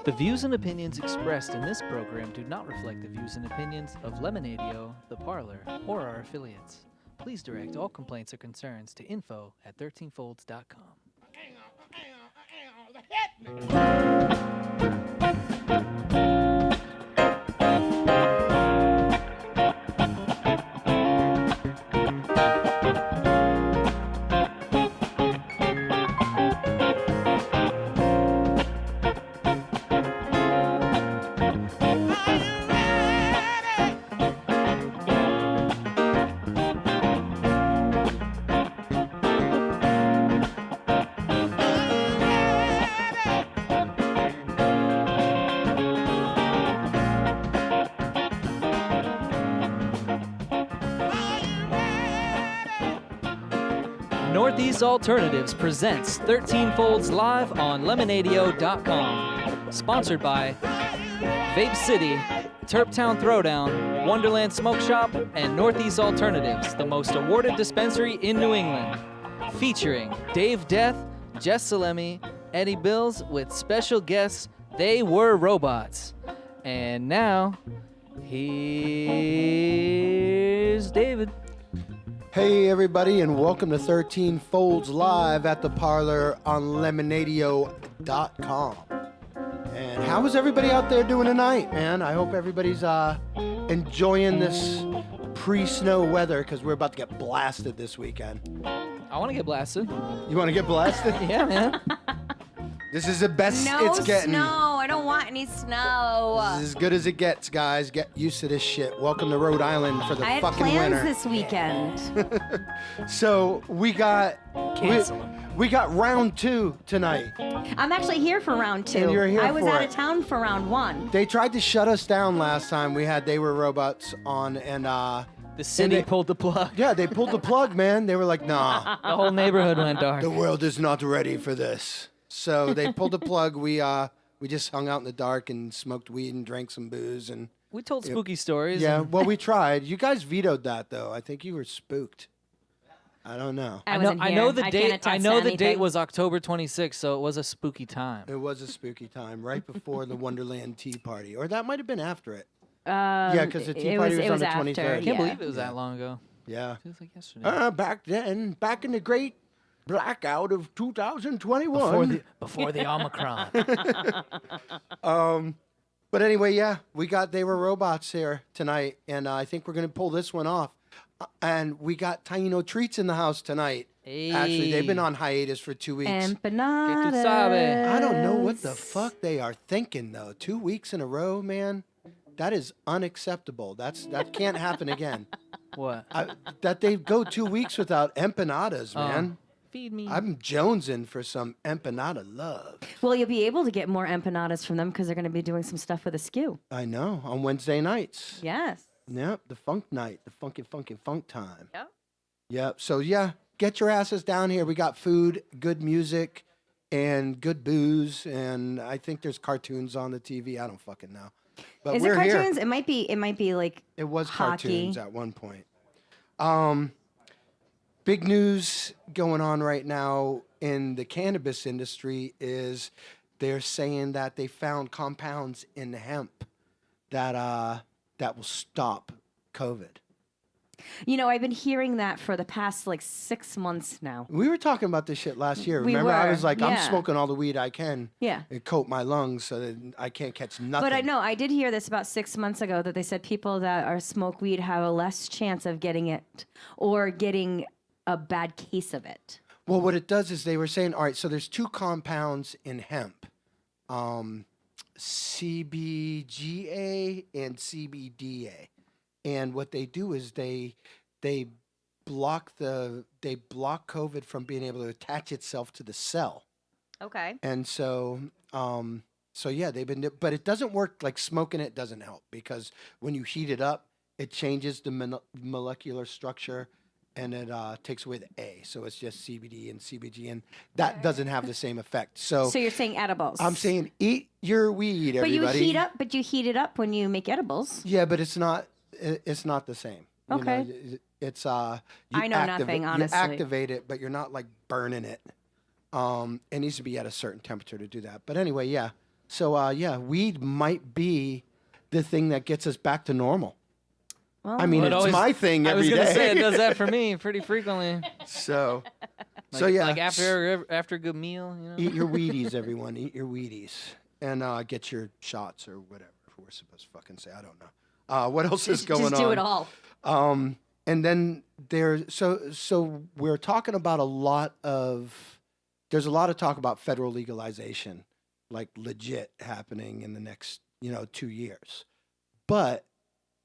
The views and opinions expressed in this program do not reflect the views and opinions of Lemonadio, the Parlour, or our affiliates. Please direct all complaints or concerns to info@13folds.com. Northeast Alternatives presents 13 Folds live on Lemonadio.com. Sponsored by Vape City, Turptown Throwdown, Wonderland Smoke Shop, and Northeast Alternatives, the most awarded dispensary in New England. Featuring Dave Death, Jess Salemi, Eddie Bills, with special guests, They Were Robots. And now, here's David. Hey everybody, and welcome to 13 Folds Live at the Parlour on Lemonadio.com. And how is everybody out there doing tonight, man? I hope everybody's enjoying this pre-snow weather, because we're about to get blasted this weekend. I want to get blasted. You want to get blasted? Yeah, man. This is the best No it's getting. snow. I don't want any snow. This is as good as it gets, guys. Get used to this shit. Welcome to Rhode Island for the I had fucking plans winter. this weekend. So we got Cancel 'em. we got round 2 tonight. I'm actually here for round 2. And you're here I was for out it. of town for round 1. They tried to shut us down last time. We had They Were Robots on, and The city they- pulled the plug. yeah, they pulled the plug, man. They were like, nah, The whole neighborhood went dark. the world is not ready for this. So they pulled the plug. We just hung out in the dark and smoked weed and drank some booze, and We told spooky stories. yeah, and well, we tried. You guys vetoed that, though. I think you were spooked. I don't know. I I wasn't know here. the I date. can't I attest know to the date anything. was October 26th, so it was a spooky time. It was a spooky time, right before the Wonderland Tea Party, or that might have been after it. Yeah, Yeah, 'cause the tea party was on the 23rd. I can't believe it was that long ago. Yeah. Feels like yesterday. Back then, back in the great blackout of 2021. Before the Omicron. But anyway, yeah, They Were Robots here tonight, and I think we're going to pull this one off. And we got Taino Treats in the house tonight. Actually, they've been on hiatus for 2 weeks. Empanadas. sabe. I don't know what the fuck they are thinking, though. 2 weeks in a row, man. That is unacceptable. That can't happen again. What? That they go 2 weeks without empanadas, Oh. man. Feed me. I'm jonesing for some empanada love. Well, you'll be able to get more empanadas from them because they're going to be doing some stuff with a skew. I know, on Wednesday nights. Yes. Yep, the funk night, the funky funk time. Yep. Yep. So yeah, get your asses down here. We got food, good music, and good booze, and I think there's cartoons on the TV. I don't fucking know. But Is we're it cartoons? here. It might be like It was hockey. cartoons at one point. Big news going on right now in the cannabis industry is they're saying that they found compounds in hemp that will stop COVID. You know, I've been hearing that for the past 6 months now. We were talking about this shit last year. We Remember, I were, was like, I'm yeah. smoking all the weed I can. Yeah. And coat my lungs so that I can't catch nothing. But I know I did hear this about 6 months ago that they said people that are smoke weed have a less chance of getting it or getting a bad case of it. Well, what it does is they were saying, all right, so there's 2 compounds in hemp, CBGA and CBDA, and what they do is they block COVID from being able to attach itself to the cell, Okay. and so yeah, but it doesn't work like smoking. It doesn't help because when you heat it up, it changes the molecular structure. And it takes away the A, so it's just CBD and CBG, and that doesn't have the same effect. So So you're saying edibles? I'm saying eat your weed, But everybody. you heat it up when you make edibles. Yeah, but it's not the same. You Okay. know, it's you I know nothing, honestly. You activate it, but you're not like burning it. It needs to be at a certain temperature to do that. But anyway, yeah. So yeah, weed might be the thing that gets us back to normal. Well, I mean, Well, it it's always- my thing I was every gonna day. say it does that for me pretty frequently. So, Like, so yeah, like after a good meal, you know. eat your Wheaties, everyone. Eat your Wheaties, and get your shots or whatever we're supposed to fucking say. I don't know. What else is going on? just do it all. And then so we're talking about there's a lot of talk about federal legalization, like legit happening in the next 2 years. But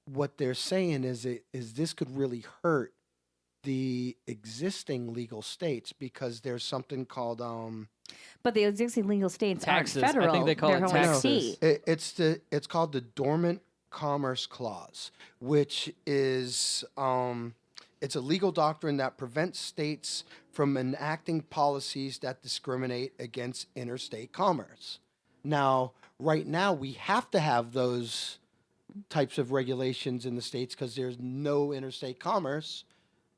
what they're saying is this could really hurt the existing legal states because there's something called But the existing legal states Taxes. I aren't federal. think they call They're it only taxes. state. it's called the Dormant Commerce Clause, which is it's a legal doctrine that prevents states from enacting policies that discriminate against interstate commerce. Now, right now, we have to have those types of regulations in the states because there's no interstate commerce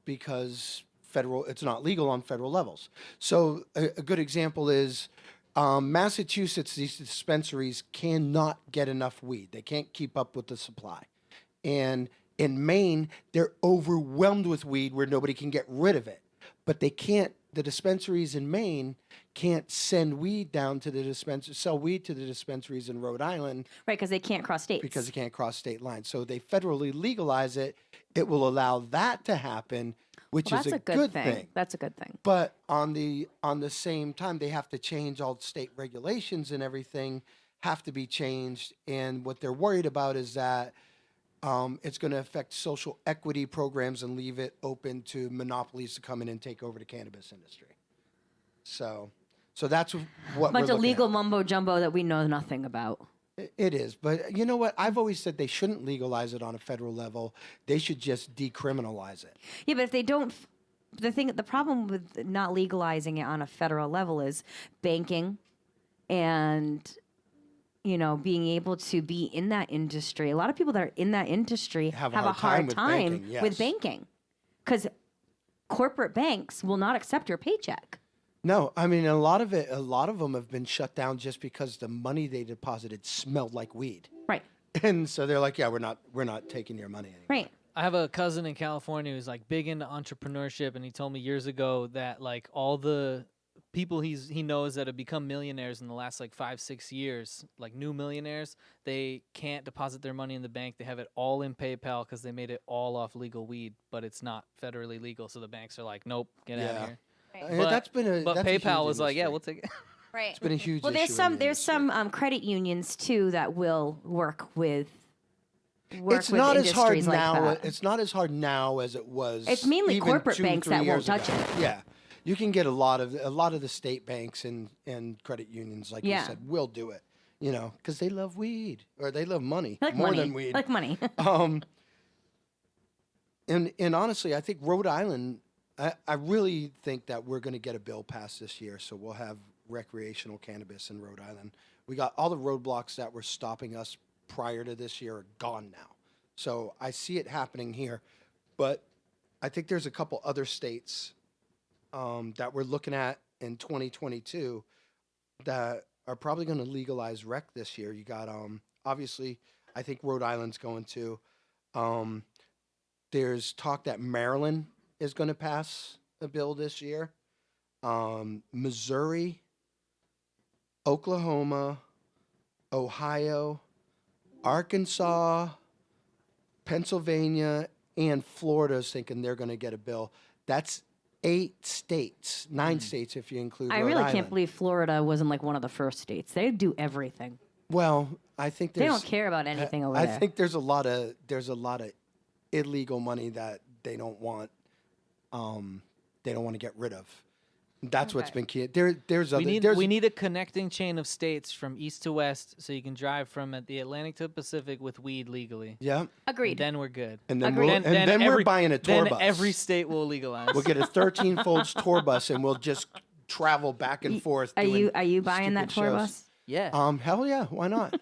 because it's not legal on federal levels. So a good example is Massachusetts, these dispensaries cannot get enough weed. They can't keep up with the supply. And in Maine, they're overwhelmed with weed where nobody can get rid of it. But the dispensaries in Maine can't send weed down to the sell weed to the dispensaries in Rhode Island. Right, because they can't cross states. Because it can't cross state lines. So they federally legalize it. It will allow that to happen, which is a good thing. That's a good thing. But on the same time, they have to change all state regulations and everything have to be changed. And what they're worried about is that it's going to affect social equity programs and leave it open to monopolies to come in and take over the cannabis industry. So that's what Bunch we're of looking legal at. mumbo jumbo that we know nothing about. It is, but you know what? I've always said they shouldn't legalize it on a federal level. They should just decriminalize it. Yeah, but if they don't, the problem with not legalizing it on a federal level is banking, and being able to be in that industry. A lot of people that are in that industry have a hard time with banking, because corporate banks will not accept your paycheck. No, I mean a lot of them have been shut down just because the money they deposited smelled like weed. Right. And so they're like, yeah, we're not taking your money anymore. Right. I have a cousin in California who's like big into entrepreneurship, and he told me years ago that like all the people he knows that have become millionaires in the last like 5-6 years, like new millionaires, they can't deposit their money in the bank. They have it all in PayPal because they made it all off legal weed, but it's not federally legal. So the banks are like, nope, get out of here. But that's been But that's a PayPal huge was like, yeah, industry. we'll take it. Right. It's been a huge Well, there's issue in the there's some credit unions too that will work with. It's not as hard industries like now. that. It's not as hard now as it was. It's mainly even corporate 2, banks 3 that won't years touch ago. it. Yeah, you can get a lot of the state banks and credit unions, like you said, will do it. Because they love weed or they love money Like more money. than weed. Like money. And honestly, I think Rhode Island. I really think that we're going to get a bill passed this year, so we'll have recreational cannabis in Rhode Island. We got all the roadblocks that were stopping us prior to this year are gone now. So I see it happening here, but I think there's a couple other states that we're looking at in 2022 that are probably going to legalize rec this year. You got obviously, I think Rhode Island's going to. There's talk that Maryland is going to pass a bill this year. Missouri, Oklahoma, Ohio, Arkansas, Pennsylvania, and Florida is thinking they're going to get a bill. That's 8 states, 9 states if you include I Rhode really Island. can't believe Florida wasn't like one of the first states. They do everything. Well, I think They there's, don't care about anything over I there. think there's a lot of illegal money that they don't want to get rid of. That's what's been key. There's We need a connecting chain of states from east to west, so you can drive from the Atlantic to the Pacific with weed legally. yeah, Agreed. Then we're good. and then Agreed. we're buying a tour then bus. every state will legalize. We'll get a 13 folds tour bus and we'll just travel back and forth. Are doing you buying that stupid tour shows. bus? Yeah. Hell yeah, why not?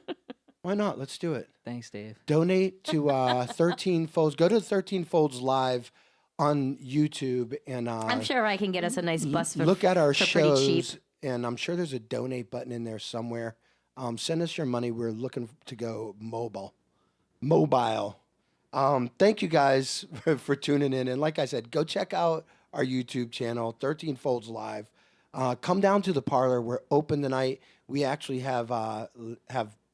Why not? Let's do it. Thanks, Dave. Donate to 13 Folds. Go to 13 Folds Live on YouTube and I'm sure I can get us a nice bus for look at our for pretty cheap. shows. And I'm sure there's a donate button in there somewhere. Send us your money. We're looking to go mobile. Thank you guys for tuning in. And like I said, go check out our YouTube channel, 13 Folds Live. Come down to the Parlor. We're open tonight. We actually have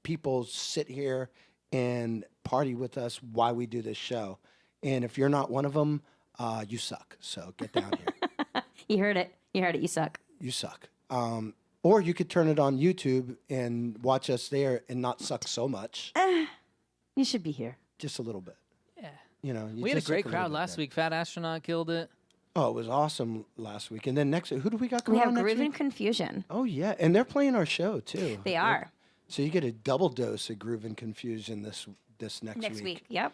people sit here and party with us while we do this show. And if you're not one of them, you suck. So get down here. You heard it. You suck. You suck. Or you could turn it on YouTube and watch us there and not suck so much. You should be here. Just a little bit. Yeah. You know, you We had a just suck great little crowd bit last there. week. Fat Astronaut killed it. Oh, it was awesome last week. And then next, who do we got We going have on next Groove and week? Confusion. Oh, yeah. And they're playing our show, too. They are. So you get a double dose of Groove and Confusion this next Next week. Yep.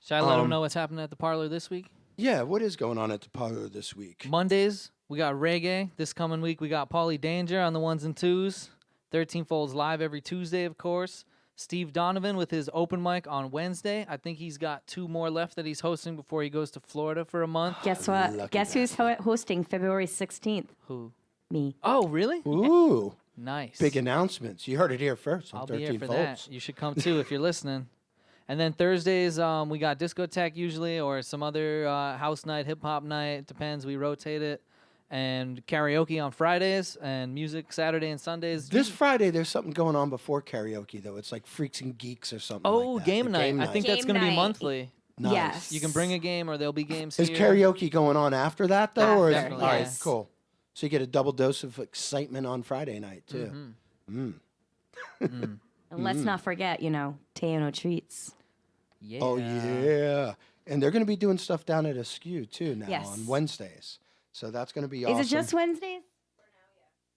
Should I let them know what's happening at the Parlor this week? Yeah, what is going on at the Parlor this week? Mondays, we got reggae. This coming week, we got Pauly Danger on the 1s and 2s. 13 Folds Live every Tuesday, of course. Steve Donovan with his open mic on Wednesday. I think he's got 2 more left that he's hosting before he goes to Florida for a month. Guess what? Lucky Guess who's hosting February 16th? Who? Me. Oh, really? Ooh, Nice. big announcements. You heard it here first on I'll be 13 here for Folds. that. You should come too if you're listening. And then Thursdays, we got discotheque usually, or some other house night, hip hop night. Depends. We rotate it. And karaoke on Fridays, and music Saturday and Sundays. This Friday, there's something going on before karaoke, though. It's like Freaks and Geeks or something Oh, like that. game The night. I think that's Game going to be night. monthly. Nice. Yes. You can bring a game, or there'll be games Is here. karaoke going on after that, though? Or is, After, all right, yes. cool. So you get a double dose of excitement on Friday night, too. And let's not forget, Teano Treats. Yeah. Oh, yeah. And they're going to be doing stuff down at Askew, too, now Yes. on Wednesdays. So that's going to be awesome. Is it just Wednesdays?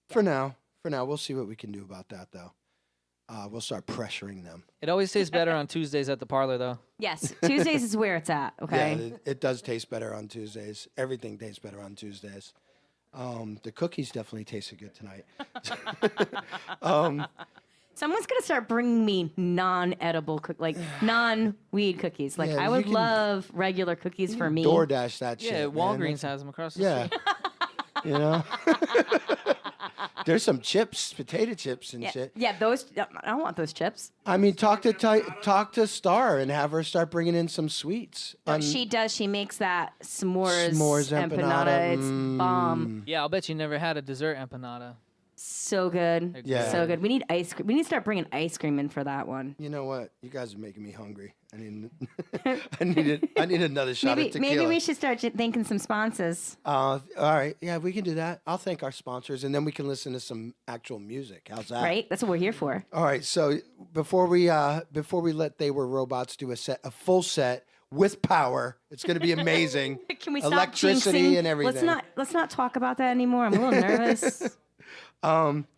For now. For now. We'll see what we can do about that, though. We'll start pressuring them. It always tastes better on Tuesdays at the Parlor, though. Yes. Tuesdays is where it's at, okay? Yeah, it does taste better on Tuesdays. Everything tastes better on Tuesdays. The cookies definitely tasted good tonight. Someone's going to start bringing me non-edible, non-weed cookies. Like, Yeah, I you would can- love regular cookies for me. DoorDash that shit. Yeah, man. Walgreens has them across the Yeah. street. You know? There's some chips, potato chips and Yeah, shit. yeah, those, I don't want those chips. I mean, talk to Star and have her start bringing in some sweets. No, she does. She makes that s'mores, S'mores empanada. It's bomb. Yeah, I'll bet you never had a dessert empanada. So good. Yeah. So good. We need ice cream. We need to start bringing ice cream in for that one. You know what? You guys are making me hungry. I need another shot of tequila. Maybe we should start thanking some sponsors. All right. Yeah, we can do that. I'll thank our sponsors, and then we can listen to some actual music. How's that? Right? That's what we're here for. All right. So before we let They Were Robots do a full set with power, it's going to be amazing. Can we stop Electricity jinxing? and everything. Let's not talk about that anymore. I'm a little nervous.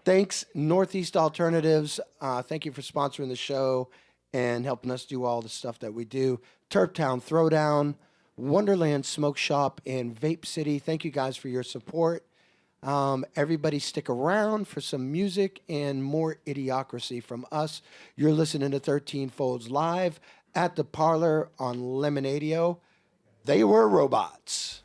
Thanks, Northeast Alternatives. Thank you for sponsoring the show and helping us do all the stuff that we do. Turptown Throwdown, Wonderland Smoke Shop, and Vape City. Thank you guys for your support. Everybody stick around for some music and more idiocracy from us. You're listening to 13 Folds Live at the Parlor on Lemonadio. They Were Robots.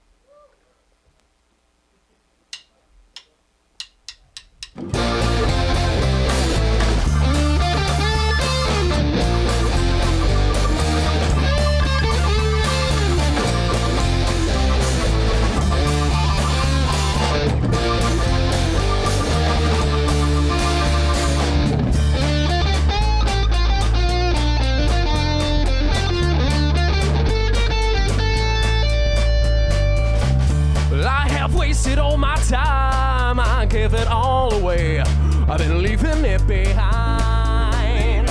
Well, I have wasted all my time. I gave it all away. I've been leaving it behind.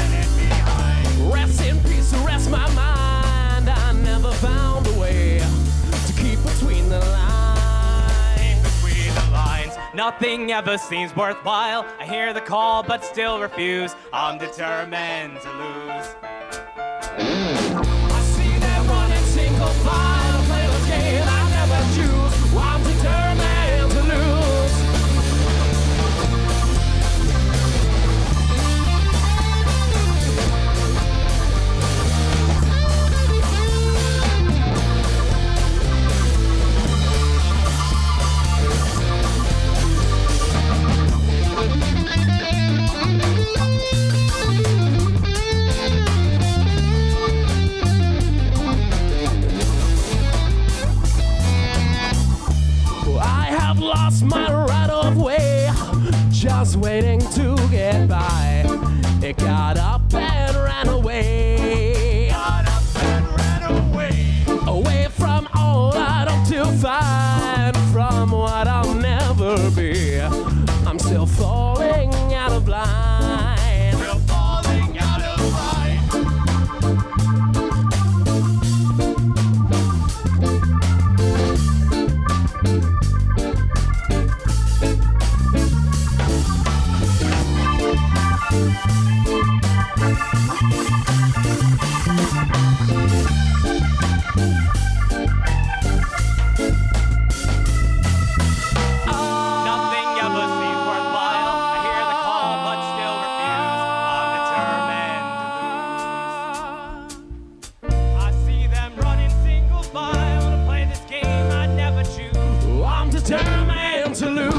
Rest in peace, rest my mind. I never found a way to keep between the lines. Between the lines, nothing ever seems worthwhile. I hear the call, but still refuse. I'm determined to lose. I see them running single file. Play this game I never choose. I'm determined to lose. He got up and ran away. Got up and ran away. Away from all I don't to find, from what I'll never be. I'm still falling out of line. Still falling out of line. Nothing ever seems worthwhile. I hear the call, but still refuse. I'm determined to lose. I see them running single file to play this game I never choose. I'm determined to lose.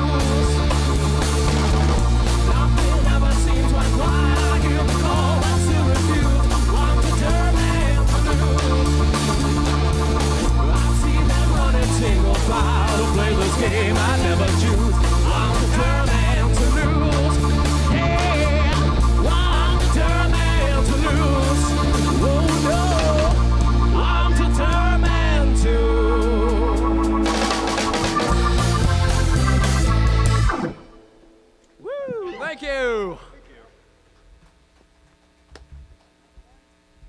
Nothing ever seems worthwhile. I hear the call, but still refuse. I'm determined to lose. I see them running single file to play this game I never choose. I'm determined to lose. Yeah, I'm determined to lose. Oh no, I'm determined to. Woo! Thank you.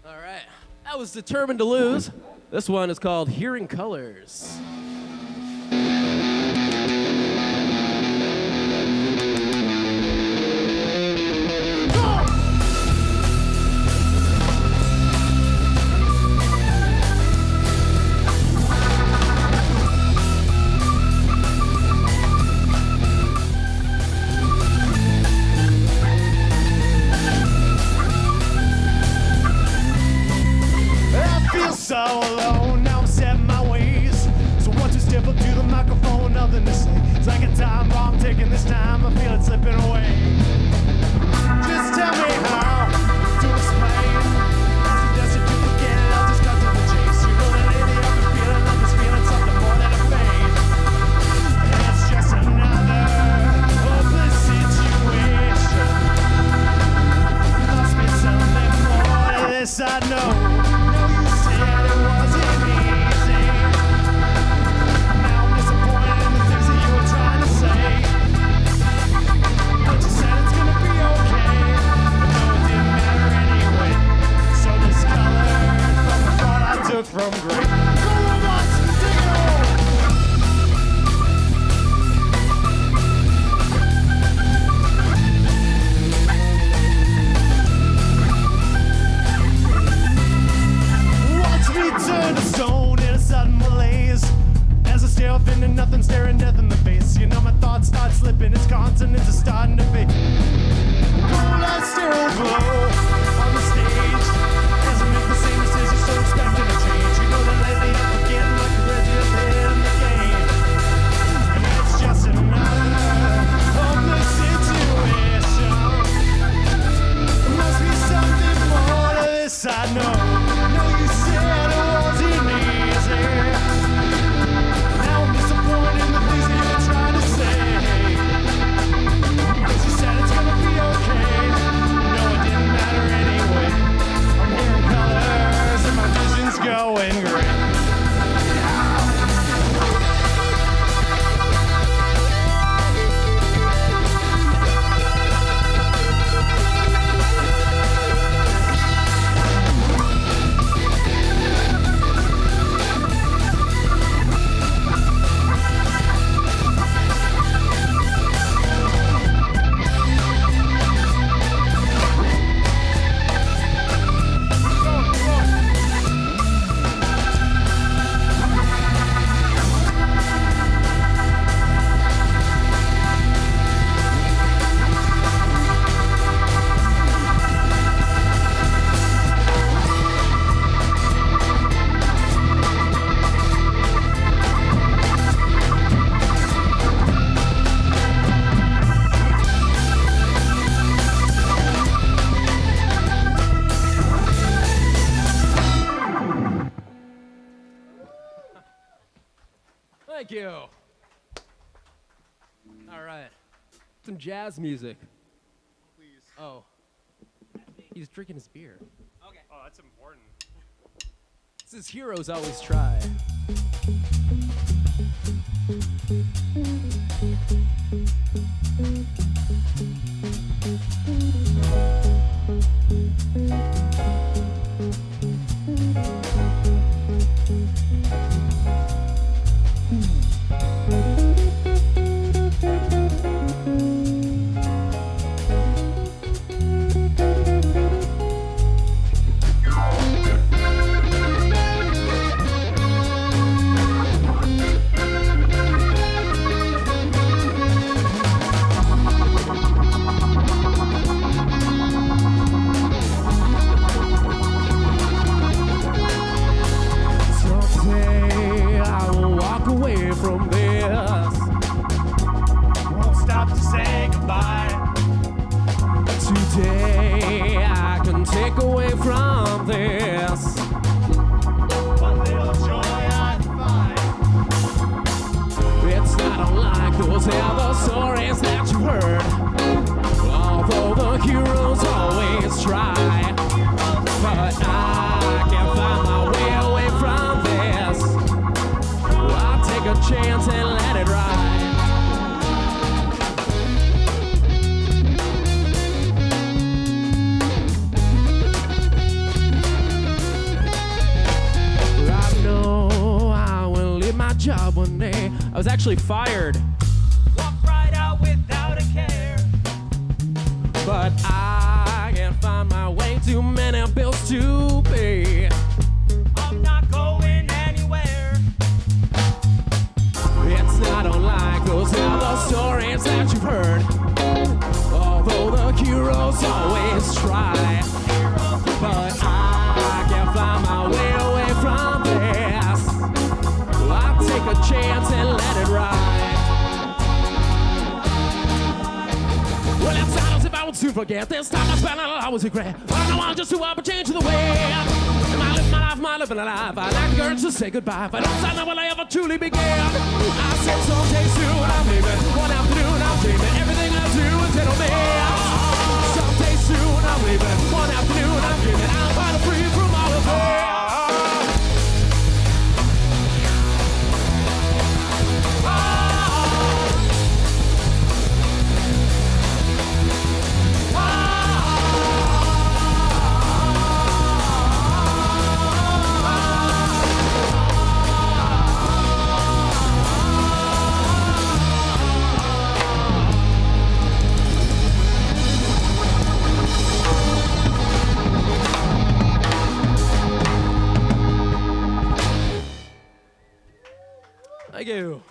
All right, that was Determined to Lose. This one is called Hearing Colors. I feel so alone, now I'm set in my ways. So once you step up to the microphone, nothing to say. It's like a time bomb taking this time, I feel it slipping away. Just tell me how to explain. I'm so desperate to forget it, I'll just cut to the chase. You know that lately I've been feeling like this feeling something more than a fade. It's just another hopeless situation. Must be something more to this, I know. From great. Go Robots, take it home. Watch me turn to stone in a sudden malaise as I stare off into nothing, staring death in the face. You know my thoughts start slipping, its consonants are starting to fade. Cold lights still glow on the stage as I make the same decision, so expecting a change. You know that lately I'm forgetting like the register in the game. And it's just another hopeless situation. There must be something more to this, I know. No, you said it wasn't easy. Now I'm disappointed in the things that you were trying to say. 'Cause you said it's gonna be okay. No, it didn't matter anyway. I'm hearing colors and my vision's going gray. Thank you. All right. Some jazz music. Please. Oh. He's drinking his beer. Okay. Oh, that's important. This is Heroes Always Try. Someday I will walk away from this. Won't stop to say goodbye. Today I can take away from this. One little joy I find. It's not unlike those other stories that you've heard. Although the heroes always try, but I can't find my way away from this. I'll take a chance and let it ride. I know I will leave my job one day. I was actually fired, Walk right out without a care. but I can't find my way. Too many bills to pay. I'm not going anywhere. It's not unlike those other stories that you've heard. Although the heroes always try, but I can't find my way away from this. I'll take a chance and let it ride. Well, it's not as if I would soon forget. This time I spent I always regret. I don't know, I'll just do up a change to the way. Am I living my life, am I living a life? I lack the urge to say goodbye. If I don't sign up, will I ever truly began? I said someday soon I'm leaving. One afternoon I'm dreaming. Everything I do is it'll be. Someday soon I'm leaving. One afternoon I'm dreaming. I'll find free from all of it. Thank you.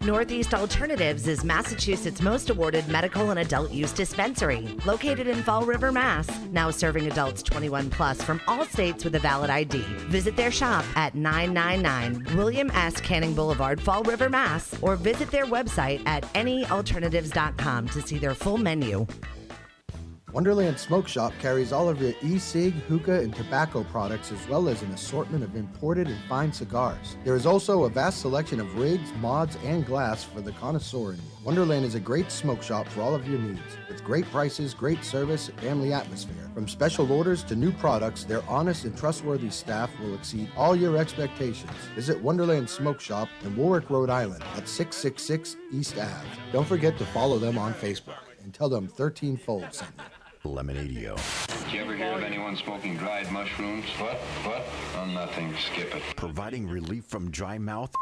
Northeast Alternatives is Massachusetts' most awarded medical and adult use dispensary, located in Fall River, Mass. Now serving adults 21 plus from all states with a valid ID. Visit their shop at 999 William S. Canning Boulevard, Fall River, Mass. Or visit their website at anyalternatives.com to see their full menu. Wonderland Smoke Shop carries all of your e-cig, hookah, and tobacco products, as well as an assortment of imported and fine cigars. There is also a vast selection of rigs, mods, and glass for the connoisseur in you. Wonderland is a great smoke shop for all of your needs. With great prices, great service, and family atmosphere. From special orders to new products, their honest and trustworthy staff will exceed all your expectations. Visit Wonderland Smoke Shop in Warwick, Rhode Island at 666 East Ave. Don't forget to follow them on Facebook and tell them 13 Fold sent you. Lemonadio. Did you ever hear of anyone smoking dried mushrooms? What? Oh, nothing. Skip it. Providing relief from dry mouth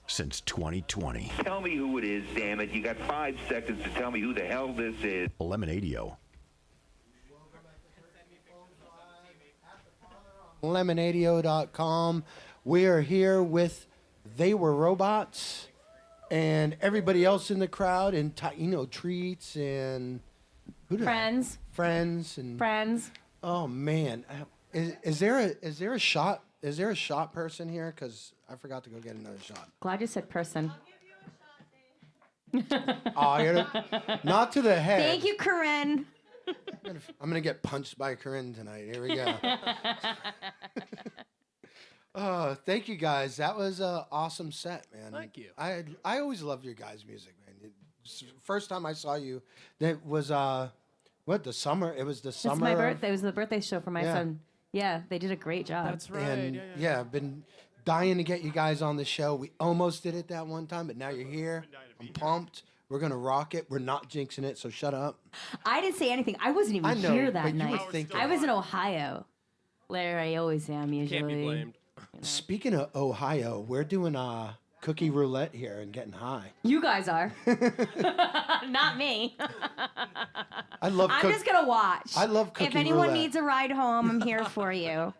since 2020. Tell me who it is, damn it. You got 5 seconds to tell me who the hell this is. Lemonadio. Lemonadio.com. We are here with They Were Robots and everybody else in the crowd, and Treats and Friends. Friends. Oh man, is there a shot person here? Because I forgot to go get another shot. Glad you said person. Oh, not to the head. Thank you, Corinne. I'm gonna get punched by Corinne tonight. Here we go. Thank you guys. That was an awesome set, man. Thank you. I always love your guys' music, man. first time I saw you, that was what, the summer? It was the summer. It's my birthday. It was the birthday show for my Yeah. son. Yeah, they did a great job. That's right. And yeah, I've been dying to get you guys on the show. We almost did it that one time, but now you're here. I'm pumped. We're gonna rock it. We're not jinxing it, so shut up. I didn't say anything. I wasn't even I know, here that but you night. would think I was in Ohio. Larry, I always am usually. Can't be blamed. Speaking of Ohio, we're doing cookie roulette here and getting high. You guys are. Not me. I love. I'm just gonna watch. I love cookie If anyone roulette. needs a ride home, I'm here for you.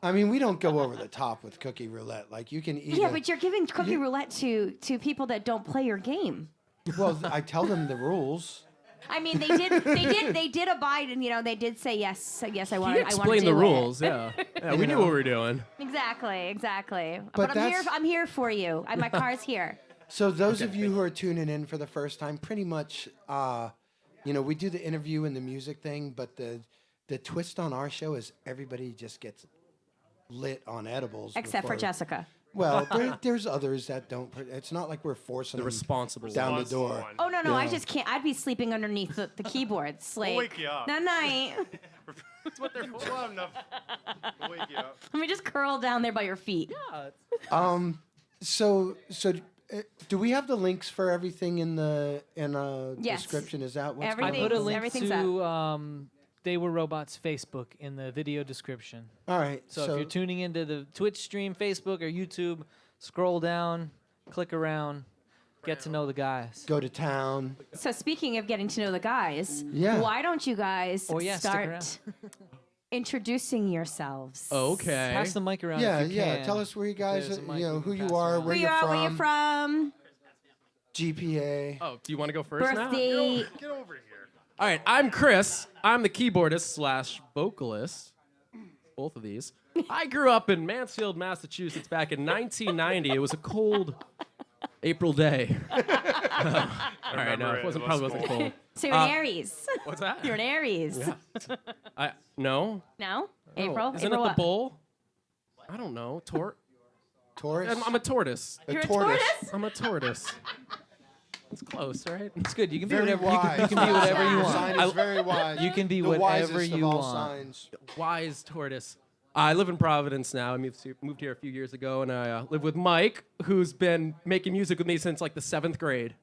I mean, we don't go over the top with cookie roulette. Like you can eat. Yeah, but you're giving cookie roulette to people that don't play your game. Well, I tell them the rules. I mean, they did abide, and they did say yes, I want. You I want to explained the do rules. It. Yeah. Yeah, we knew what we were doing. Exactly. But I'm here. that's- I'm here for you. My car's here. So those of you who are tuning in for the first time, pretty much, we do the interview and the music thing, but the twist on our show is everybody just gets lit on edibles. Except for before- Jessica. Well, there's others that don't. It's not like we're forcing The them responsible down ones. the door. Oh no, Yeah. I just can't. I'd be sleeping underneath the keyboards. Like, wake you up. night. That's what they're for. It's loud enough to wake you up. Let me just curl down there by your feet. So do we have the links for everything in the Yes. description? Is that what's Everything- I put a going on? link everything's to They Were Robots Facebook in the video description. All right. So if you're tuning into the Twitch stream, Facebook, or YouTube, scroll down, click around, get to know the guys. go to town. So speaking of getting to know the guys, Yeah. why don't you guys Oh, yeah, stick start introducing yourselves? Okay. Pass the mic around. Yeah, if you yeah. can. Tell us where you guys, There's a mic we who can you pass are, around. where Who you're you are, from, where you're from, GPA. Oh, do you want to go first now? birthday. Get over here. All right, I'm Chris. I'm the keyboardist / vocalist. Both of these. I grew up in Mansfield, Massachusetts back in 1990. It was a cold April day. All right, no, it. it wasn't It probably was wasn't cold. So you're an Aries. What's that? You're an Aries. No. No? April? Isn't April it the what? bull? I don't know. Taurus. I'm a tortoise. You're a tortoise? I'm a tortoise. It's close, right? It's good. You can be Very whatever wise. you can be whatever you Sign want. is very wise. You can be the whatever wisest you of all want. signs. Wise tortoise. I live in Providence now. I moved here a few years ago, and I live with Mike, who's been making music with me since like the 7th grade.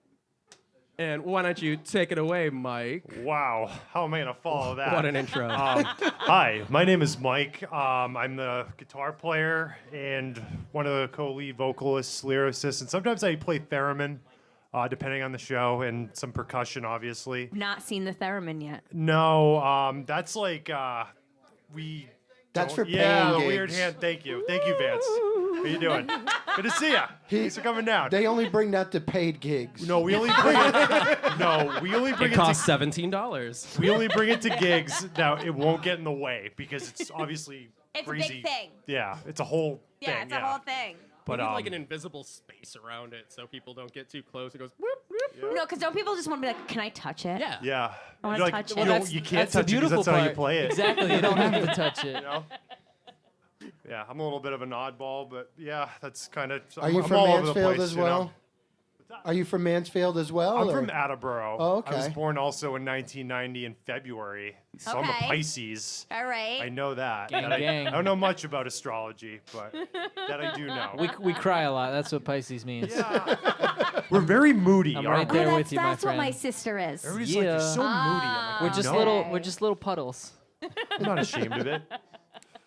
And why don't you take it away, Mike? Wow, how am I gonna follow that? What an intro. Hi, my name is Mike. I'm the guitar player and one of the co-lead vocalists, lyricists, and sometimes I play theremin, depending on the show, and some percussion, obviously. Not seen the theremin yet. No, that's like we. That's don't- for yeah, paying the weird gigs. hand. Thank you, Vance. How you doing? Good to see ya. Thanks for coming down. They only bring that to paid gigs. No, we only bring it. No, we only bring It it to costs $17. We only bring it to gigs. Now, it won't get in the way because it's obviously It's crazy. a big thing. Yeah, it's a whole thing. Yeah, it's a whole thing. But We need like an invisible space around it so people don't get too close. It goes whoop, whoop. No, because don't people just want to be like, can I touch it? Yeah. yeah, I wanna You're touch it. you, Well, don't- you can't That's the touch it because beautiful that's how you part. play it. Exactly. You don't have to touch it. You know? Yeah, I'm a little bit of an oddball, but yeah, that's kind of. Are you I'm from all over the Mansfield place, as you know? well? Are you from Mansfield as well? I'm or- from Attleboro. Oh, I was okay. born also in 1990 in February, so I'm a Okay. Pisces. All right. I know that. Gang, That I gang. don't know much about astrology, but that I do know. We cry a lot. That's what Pisces means. We're very moody. I'm aren't right we? there that's with you, my that's what my friend. sister is. Everybody's like, you're so moody. I'm like, We're "I just know." we're just little puddles. I'm not ashamed of it.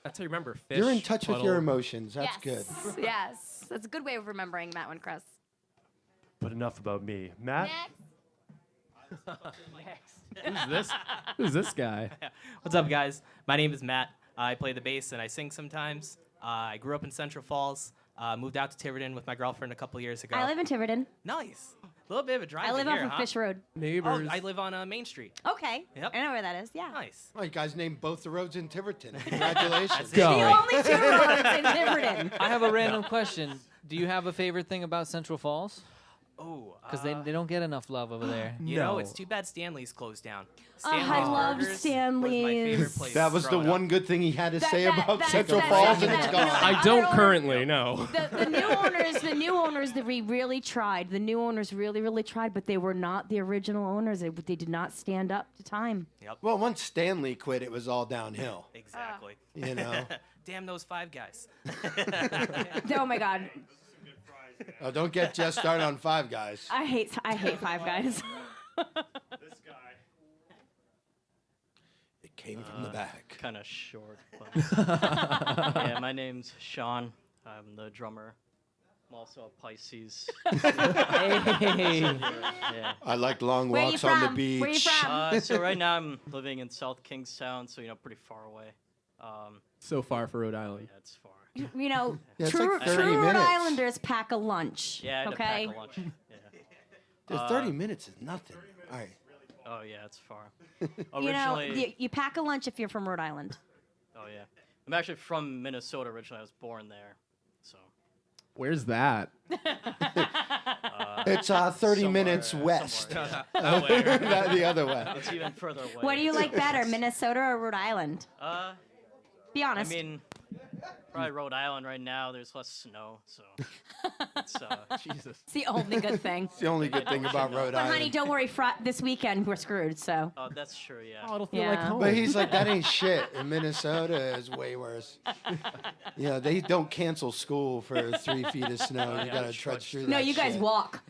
That's how you remember fish. You're in touch with your puddle. emotions. That's good. Yes. That's a good way of remembering that one, Chris. But enough about me. Matt? Who's this? Who's this guy? What's up, guys? My name is Matt. I play the bass and I sing sometimes. I grew up in Central Falls. Moved out to Tiverton with my girlfriend a couple years ago. I live in Tiverton. Nice. A little bit of a drive. I live to off here, of huh? Fish Road. Neighbors. Oh, I live on Main Street. Okay. Yep. I know where that is. Yeah. Nice. Oh, you guys named both the roads in Tiverton. Congratulations. The only two roads in Tiverton. I have a random question. Do you have a favorite thing about Central Falls? Oh, Because they don't get enough love over there. You know, it's too bad Stanley's closed down. I Stanley's love Burgers Stanley's. Was my favorite place That was the growing up. one good thing he had to say That- about that- Central that- Falls, and that- it's you know, gone. I I don't don't- currently know. The new owners that we really tried. The new owners really tried, but they were not the original owners. They did not stand up to time. Well, once Stanley quit, it was all downhill. Exactly. You know. Damn those Five Guys. Oh my God, Oh, don't get just started on Five Guys. I hate Five Guys. This guy. It came from the back. Kind of short. But yeah, my name's Sean. I'm the drummer. I'm also a Pisces. Hey. Yeah. I like long Where you walks on the from? beach. Where you from? So right now I'm living in South Kingstown, so pretty far away. So far for Rhode Island. Yeah, it's far. You know, Yeah, it's true, like 30 true Rhode minutes. Islanders pack a lunch. Yeah, I had to okay. pack a lunch. Yeah. Dude, 30 minutes is nothing. All right. Oh yeah, it's far. You know, Originally, you pack a lunch if you're from Rhode Island. oh yeah, I'm actually from Minnesota originally. I was born there, so. Where's that? It's 30 somewhere- minutes west. somewhere, Not the other way. It's even further away. What do you like better, Minnesota or Rhode Island? Be I honest. mean, probably Rhode Island right now. There's less snow, so it's Jesus. It's the only good thing. It's the only good thing about Rhode But honey, Island. don't worry. This weekend we're screwed. So. Oh, that's true. Yeah. Oh, it'll feel Yeah. like home. But he's like, that ain't shit. In Minnesota is way worse. Yeah, they don't cancel school for 3 feet of snow. You yeah, gotta we trudge through No, that you guys shit. walk.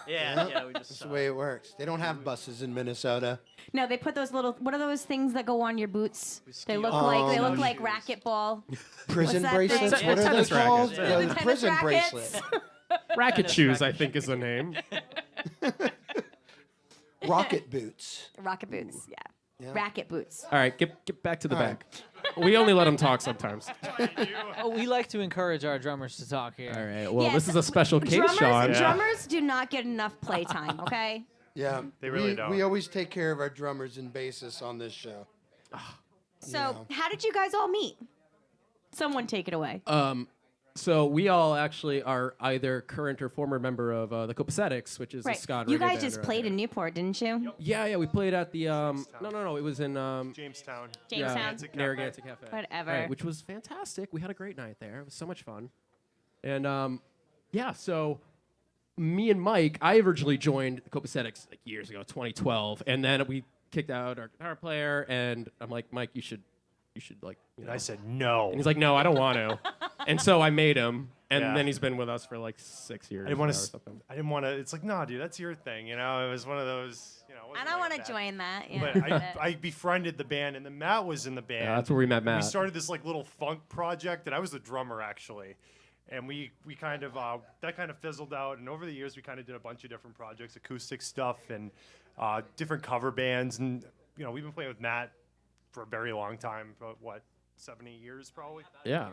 Yeah. We just. That's the way it works. They don't have buses in Minnesota. No, they put those little. What are those things that go on your boots? They ski look on like racquetball. Prison that bracelets? thing? What are they Tennis rackets. called? Yeah. The tennis prison rackets. bracelet. Racket shoes, I think, is the name. Rocket boots. Rocket boots. Yeah. Yeah. Racket boots. All right, get back to the All right. back. We only let them talk sometimes. Oh, we like to encourage our drummers to talk here. All right. Well, Yes, this is a special case, drummers, Sean. Drummers do not get enough playtime. Okay. Yeah, They really we, don't. We always take care of our drummers and bassists on this show. So, how did you guys all meet? Someone take it away. So we all actually are either current or former member of the Copacetics, which is a Right. ska You reggae guys band just around played here. in Newport, didn't you? Yeah, we played at the no, it was in Jamestown. Jamestown. Narragansett Cafe. Whatever. Right, which was fantastic. We had a great night there. It was so much fun. And yeah, so me and Mike, I originally joined the Copacetics like years ago, 2012, and then we kicked out our guitar player, and I'm like, Mike, you should like. And I said no. And he's like, no, I don't want to. And so I made him, and Yeah. then he's been with us for like 6 years. I didn't want now or to. something. I didn't want to. It's like, no, dude, that's your thing. You know, it was one of those. You know, it I wasn't don't like want to that. join that. Yeah. But I befriended the band, and then Matt was in the band. Yeah, that's where we met Matt. We started this like little funk project, and I was the drummer actually. And we kind of that kind of fizzled out. And over the years, we kind of did a bunch of different projects, acoustic stuff, and different cover bands. And you know, we've been playing with Matt for a very long time. About what, 7, 8 years probably. Yeah.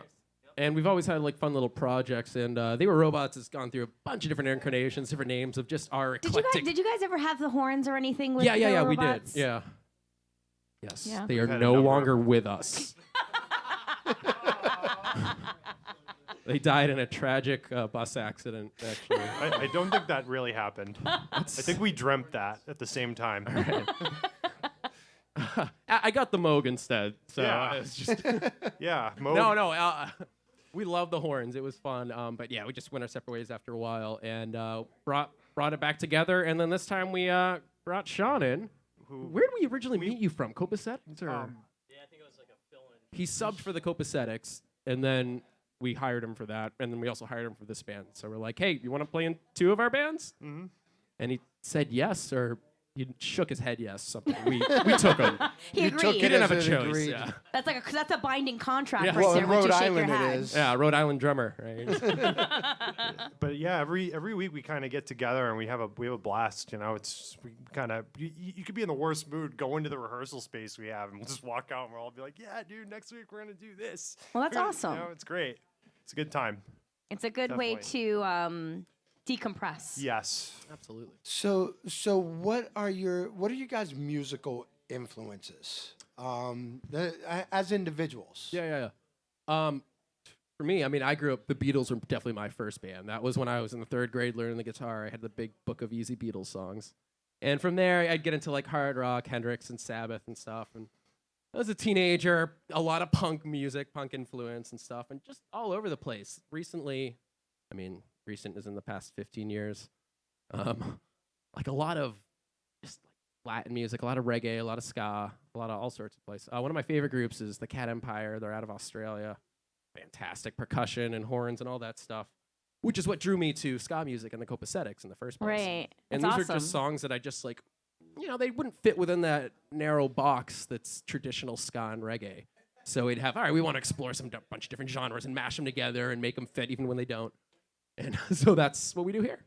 And we've always had like fun little projects, and They Were Robots has gone through a bunch of different incarnations, different names of just our eclectic. Did you guys ever have the horns or anything with yeah, the we did. robots? Yeah. Yes, Yeah. they are We've had a no number longer with us. They died in a tragic bus accident, actually. I don't think that really happened. I think we dreamt that at the same time. I got the Moog instead, so Yeah. it's just Yeah. no. We love the horns. It was fun, but yeah, we just went our separate ways after a while, and brought it back together. And then this time we brought Sean in. Where did we originally meet you from? Copacetic? Or? Yeah, I think it was like a fill-in. He subbed for the Copacetics, and then we hired him for that, and then we also hired him for this band. So we're like, hey, you want to play in 2 of our bands? Mm-hmm. And he said yes, or he shook his head yes. Something. We took him. He agreed. He didn't have a as an choice. agreed. Yeah. That's a binding contract Yeah. right Well, there. in once you Rhode shake your Island it hand. is. Yeah, Rhode Island drummer, right? But yeah, every week we kind of get together and we have a blast. You know, it's we kind of you could be in the worst mood, go into the rehearsal space we have, and we'll just walk out and we'll all be like, yeah, dude, next week we're gonna do this. Well, that's You awesome. know, it's great. It's a good time. It's a good way to decompress. Yes. Absolutely. So what are you guys' musical influences? As individuals. Yeah. For me, I mean, I grew up, the Beatles were definitely my first band. That was when I was in the 3rd grade learning the guitar. I had the big book of easy Beatles songs. And from there, I'd get into like hard rock, Hendrix and Sabbath and stuff. And I was a teenager, a lot of punk music, punk influence and stuff, and just all over the place. Recently, I mean, recent is in the past 15 years, like a lot of just like Latin music, a lot of reggae, a lot of ska, a lot of all sorts of places. One of my favorite groups is the Cat Empire. They're out of Australia. Fantastic percussion and horns and all that stuff, which is what drew me to ska music and the Copacetic in the first place. Right. And That's these are just songs that I just like, you know, they wouldn't fit within that narrow box that's traditional ska and reggae. So we'd have, all right, we want to explore some bunch of different genres and mash them together and make them fit even when they don't. And so that's what we do here.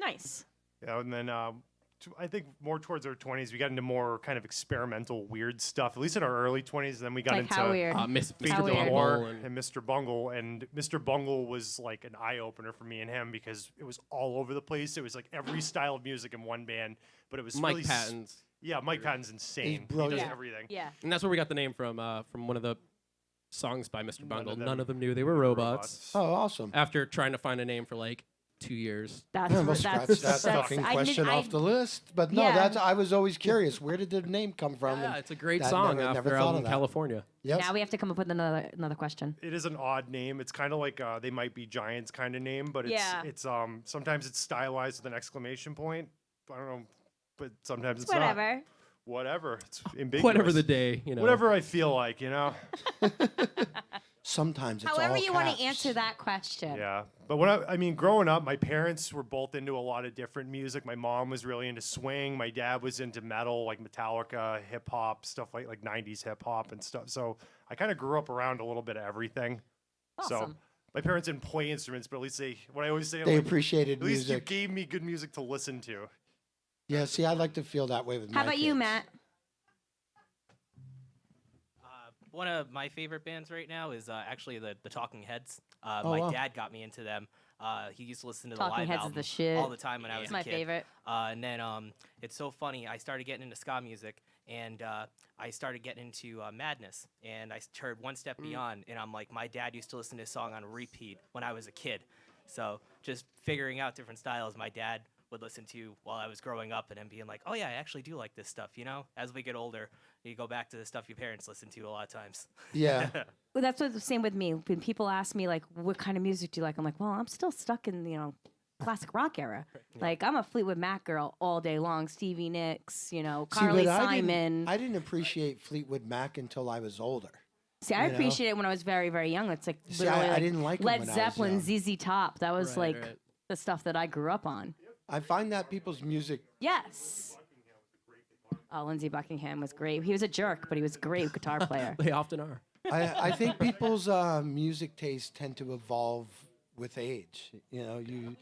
Nice. Yeah, and then I think more towards our 20s, we got into more kind of experimental, weird stuff. At least in our early 20s, then we got Like into how weird? Mr. weird? Bungle and Mr. Bungle. And Mr. Bungle was like an eye opener for me and him because it was all over the place. It was like every style of music in one band, but it was Mike really Patton's. Yeah, Mike Patton's insane. He brilliant. does Yeah. everything. Yeah. And that's where we got the name from one of the songs by Mr. Bungle. them None of them knew they were robots. Oh, awesome. After trying to find a name for like 2 years. That's Yeah, we'll scratch that fucking question off the list. But no, Yeah. I was always curious. Where did the name come from? Yeah, And it's a great that song never after thought out of in that. California. Yes. Now we have to come up with another question. It is an odd name. It's kind of like They Might Be Giants kind of name, but it's sometimes it's stylized with an exclamation point. I don't know, but sometimes it's Whatever. not. Whatever. It's ambiguous. Whatever the day, you know. Whatever I feel like, you know. Sometimes it's However all you want caps. to answer that question. Yeah, but when I mean, growing up, my parents were both into a lot of different music. My mom was really into swing. My dad was into metal, like Metallica, hip hop, stuff like 90s hip hop and stuff. So I kind of grew up around a little bit of everything. So Awesome. my parents didn't play instruments, but at least what I always say, They like, appreciated at least you music. gave me good music to listen to. Yeah, see, I like to feel that way with How my about you, kids. Matt? One of my favorite bands right now is actually the Talking Heads. Oh, My wow. dad got me into them. He used to listen to the Talking live Heads is album the shit. all the time when I was It's a my kid. favorite. And then it's so funny. I started getting into ska music, and I started getting into Madness. And I heard One Step Beyond, and I'm like, my dad used to listen to this song on repeat when I was a kid. So just figuring out different styles my dad would listen to while I was growing up, and then being like, oh yeah, I actually do like this stuff, you know? As we get older, you go back to the stuff your parents listen to a lot of times. Yeah. Well, that's what the same with me. When people ask me like, "What kind of music do you like?" I'm like, "Well, I'm still stuck in classic rock era. Like I'm a Fleetwood Mac girl all day long. Stevie Nicks, See, Carly but Simon. I didn't appreciate Fleetwood Mac until I was older. See, I you know? appreciate it when I was very, very young. It's like See, literally I like didn't like 'em Led when I was Zeppelin, young. ZZ Top. That was Right, like right. the stuff that I grew up on. I find that people's music. Yes. Oh, Lindsey Buckingham was great. He was a jerk, but he was a great guitar player. They often are. I think people's music tastes tend to evolve with age. You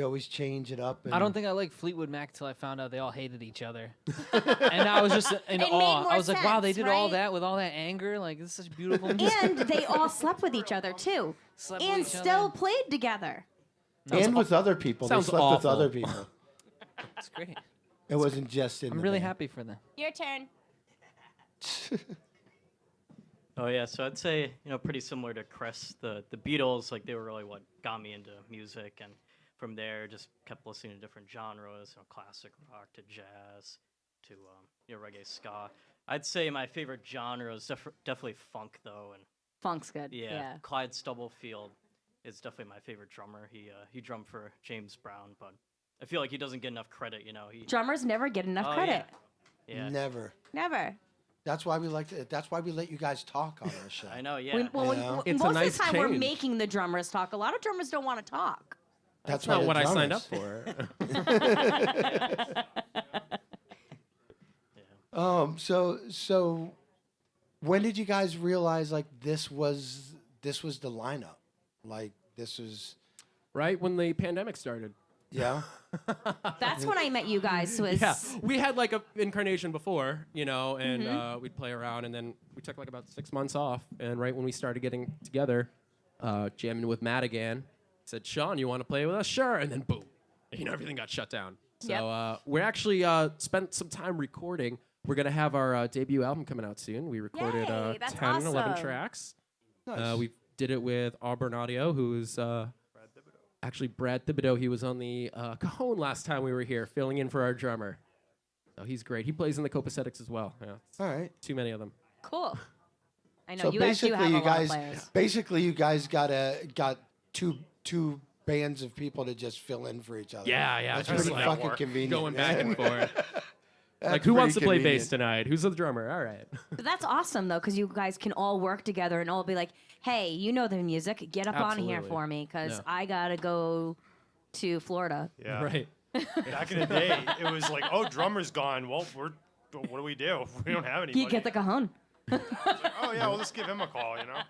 always change it up. And I don't think I liked Fleetwood Mac till I found out they all hated each other. And I was just in It made awe. more I was like, wow, they sense, did all right? that with all that anger. Like, this is such beautiful music. And they all slept with each other too, Slept with and each other. still played together. And with other people. They sounds slept with awful. other people. It's great. It wasn't just in I'm the really band. happy for them. Your turn. Oh yeah, so I'd say pretty similar to Chris. The Beatles, like they were really what got me into music, and from there just kept listening to different genres, classic rock to jazz to reggae, ska. I'd say my favorite genre is definitely funk though, and Funk's good. Yeah. Clyde Stubblefield is definitely my favorite drummer. He drummed for James Brown, but I feel like he doesn't get enough credit. He Drummers never get enough Oh, credit. yeah. Never. Never. That's why we That's why we let you guys talk on our show. I know, yeah. It's a most nice of the time we're change. making the drummers talk. A lot of drummers don't want to talk. That's Not why what the I signed up for. So when did you guys realize like this was the lineup? Like this was Right when the pandemic started. yeah. That's when I met you guys. Was Yeah, we had like a incarnation before, and we'd play around, and then we took like about 6 months off. And right when we started getting together, jamming with Matt again, said, "Sean, you want to play with us?" Sure. And then boom, everything got shut down. So we actually spent some time recording. We're gonna have our debut album coming out soon. We recorded Yay, that's 10, 11 awesome. tracks. Nice. We've did it with Auburnadio, who's actually Brad Thibodeau. He was on the Cajon last time we were here, filling in for our drummer. So he's great. He plays in the Copacetics as well. Yeah, All right. too many of them. Cool. I know So you guys do have a lot of players. basically, you guys got two bands of people to just fill in for each other. Yeah, That's just pretty like fucking convenient. going back and forth. That's Like, who wants to pretty play convenient. bass tonight? Who's the drummer? All right. But that's awesome though, because you guys can all work together and all be like, "Hey, you know the music. Get up on here Absolutely. for me, because Yeah. I gotta go to Florida." Yeah. Right. Back in the day, it was like, oh, drummer's gone. Well, what do? We don't have anybody. You get the cajon. Oh yeah, we'll just give him a call. You know.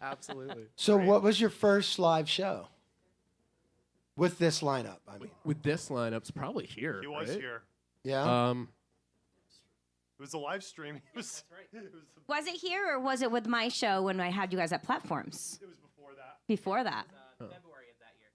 Absolutely. So, what was your first live show with this lineup? I mean, With this lineup, it's probably here. He was right? here. yeah. It was a live stream. It was Was it here or was it with my show when I had you guys at platforms? It was before that. Before that. February of that year.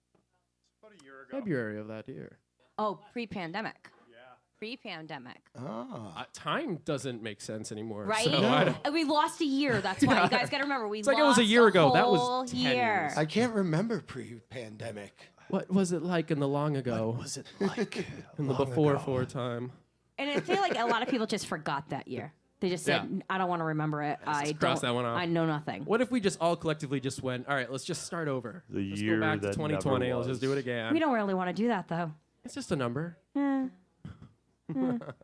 About a year ago. February of that year. Oh, pre-pandemic. Yeah. Pre-pandemic. Oh. Time doesn't make sense anymore. Right? So I don't- And we lost a year. That's why. You guys got to remember, we It's lost like it was a year ago. That was whole 10 year. years. I can't remember pre-pandemic. What was it like in the long ago? What was it like? In the before time? And I feel like a lot of people just forgot that year. They just said, Yeah. I don't want to remember it. I just cross don't. that one off. I know nothing. What if we just all collectively just went, all right, let's just start over. The let's year go back to that 2020. never Let's just do it again. We don't really want to do that, though. It's just a number.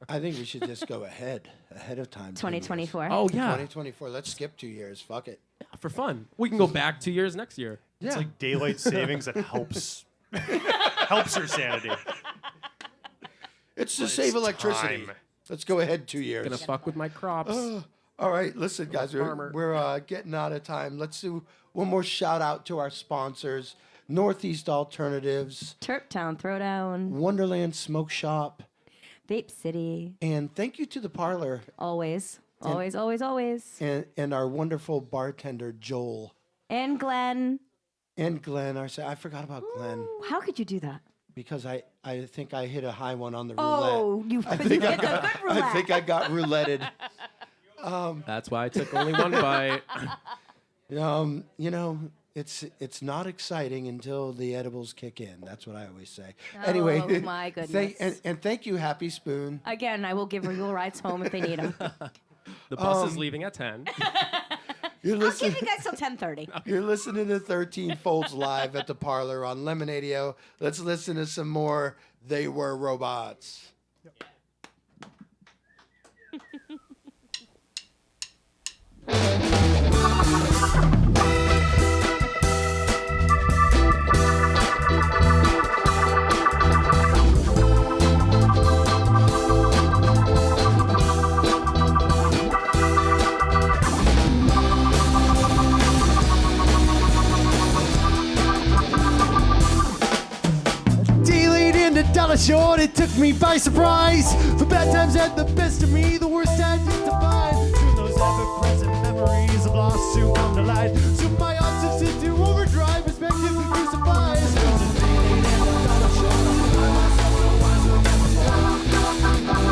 I think we should just go ahead of time. 2 years. 2024. Oh, yeah. 2024. Let's skip 2 years. Fuck it. For fun. We can go back 2 years next year. Yeah. It's like daylight savings that helps your sanity. It's to But save it's electricity. time. Let's go ahead 2 years. Gonna fuck with my crops. All right, listen, guys, farmer. we're getting out of time. Let's do one more shout out to our sponsors: Northeast Alternatives, Turptown Throwdown, Wonderland Smoke Shop, Vape City. and thank you to the Parlour Always. Always. and our wonderful bartender Joel And Glenn. and Glenn. I forgot about Glenn How could you do that? because I think I hit a high one on the Oh, roulette. you I hit think the I got good roulette. I think I got rouletted. That's why I took only one bite. You know, it's not exciting until the edibles kick in. That's what I always say. Anyway, Oh, my goodness. and thank you, Happy Spoon. Again, I will give Regal rides home if they need them. The bus is leaving at 10. You're I'll listening. give you guys till 10:30. You're listening to 13 Folds live at the Parlour on Lemonadio. Let's listen to some more. They Were Robots. Dealing into dollar short, it took me by surprise. The bad times had the best of me, the worst times yet to find. Soon those ever-present memories of loss soon come to light. Soon my odds have to overdrive, perspective crucifies. Dealing into dollar short, I find myself no wiser than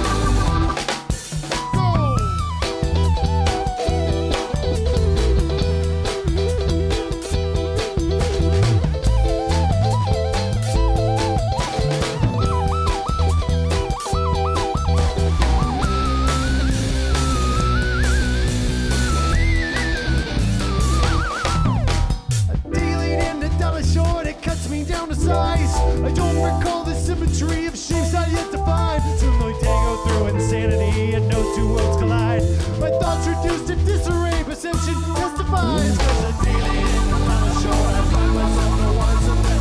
down to size. I don't recall the symmetry of shapes I yet to find. Soon they go through insanity and no two worlds collide. My thoughts reduced to disarray, perception testifies. Cause I'm dealing in the dollar short, I find myself no wiser than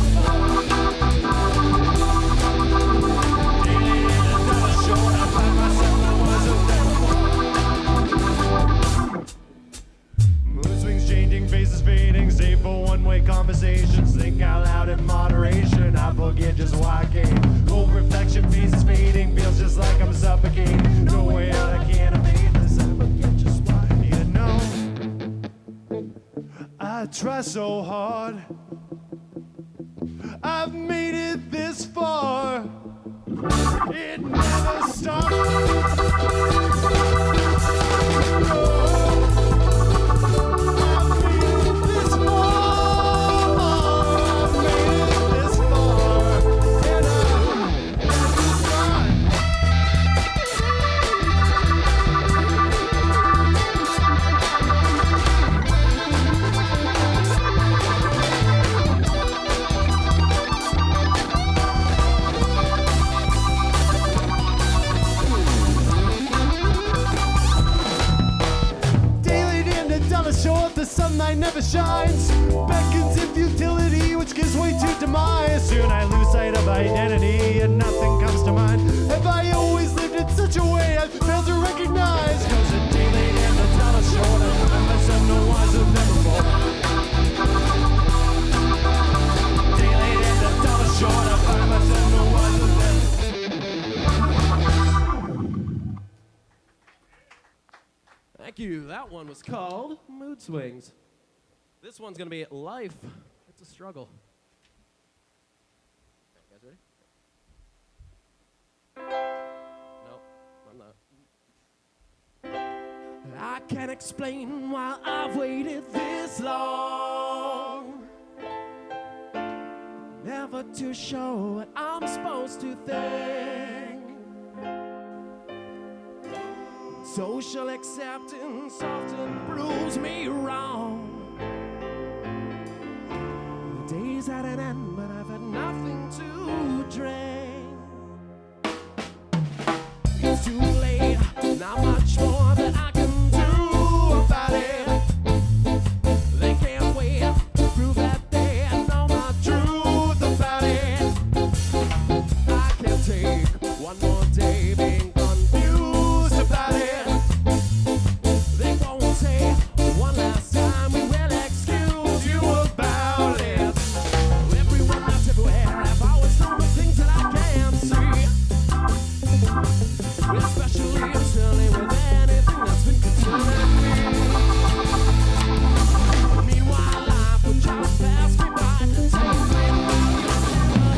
dealing in the dollar short, I find myself no wiser than mood swings changing, faces fading, save for one-way conversations. Think out loud in moderation, I forget just why I came. Cold reflection, faces fading, feels just like I'm suffocating. No way out, I can't evade this, I forget just why. You know, I try so hard, I've made it this far, it never stops. This far. the sunlight never shines. Beckons in futility, which gives way to demise. Soon I lose sight of identity and nothing comes to mind. Have I always lived in such a way I fail to recognize? Cause a day late and the dollar short, I find myself no wiser than before. Day late and the dollar short, I find myself no wiser than before. Thank you. That one was called Mood Swings. This one's going to be Life. It's a Struggle. You guys ready? Nope, I'm not. I can't explain why I've waited this long. Never too sure what I'm supposed to think. Social acceptance often proves me wrong. The day's at an end, but I've had nothing to drink. It's too late, not much more that I can do about it. They can't wait to prove that they know my truth about it. I can't take one more day being confused about it. They won't say one last time we will excuse you about it. Everyone that's everywhere, I've always known the things that I can't see. Especially until with anything that's been concerning me. Meanwhile, life will just pass me by. Take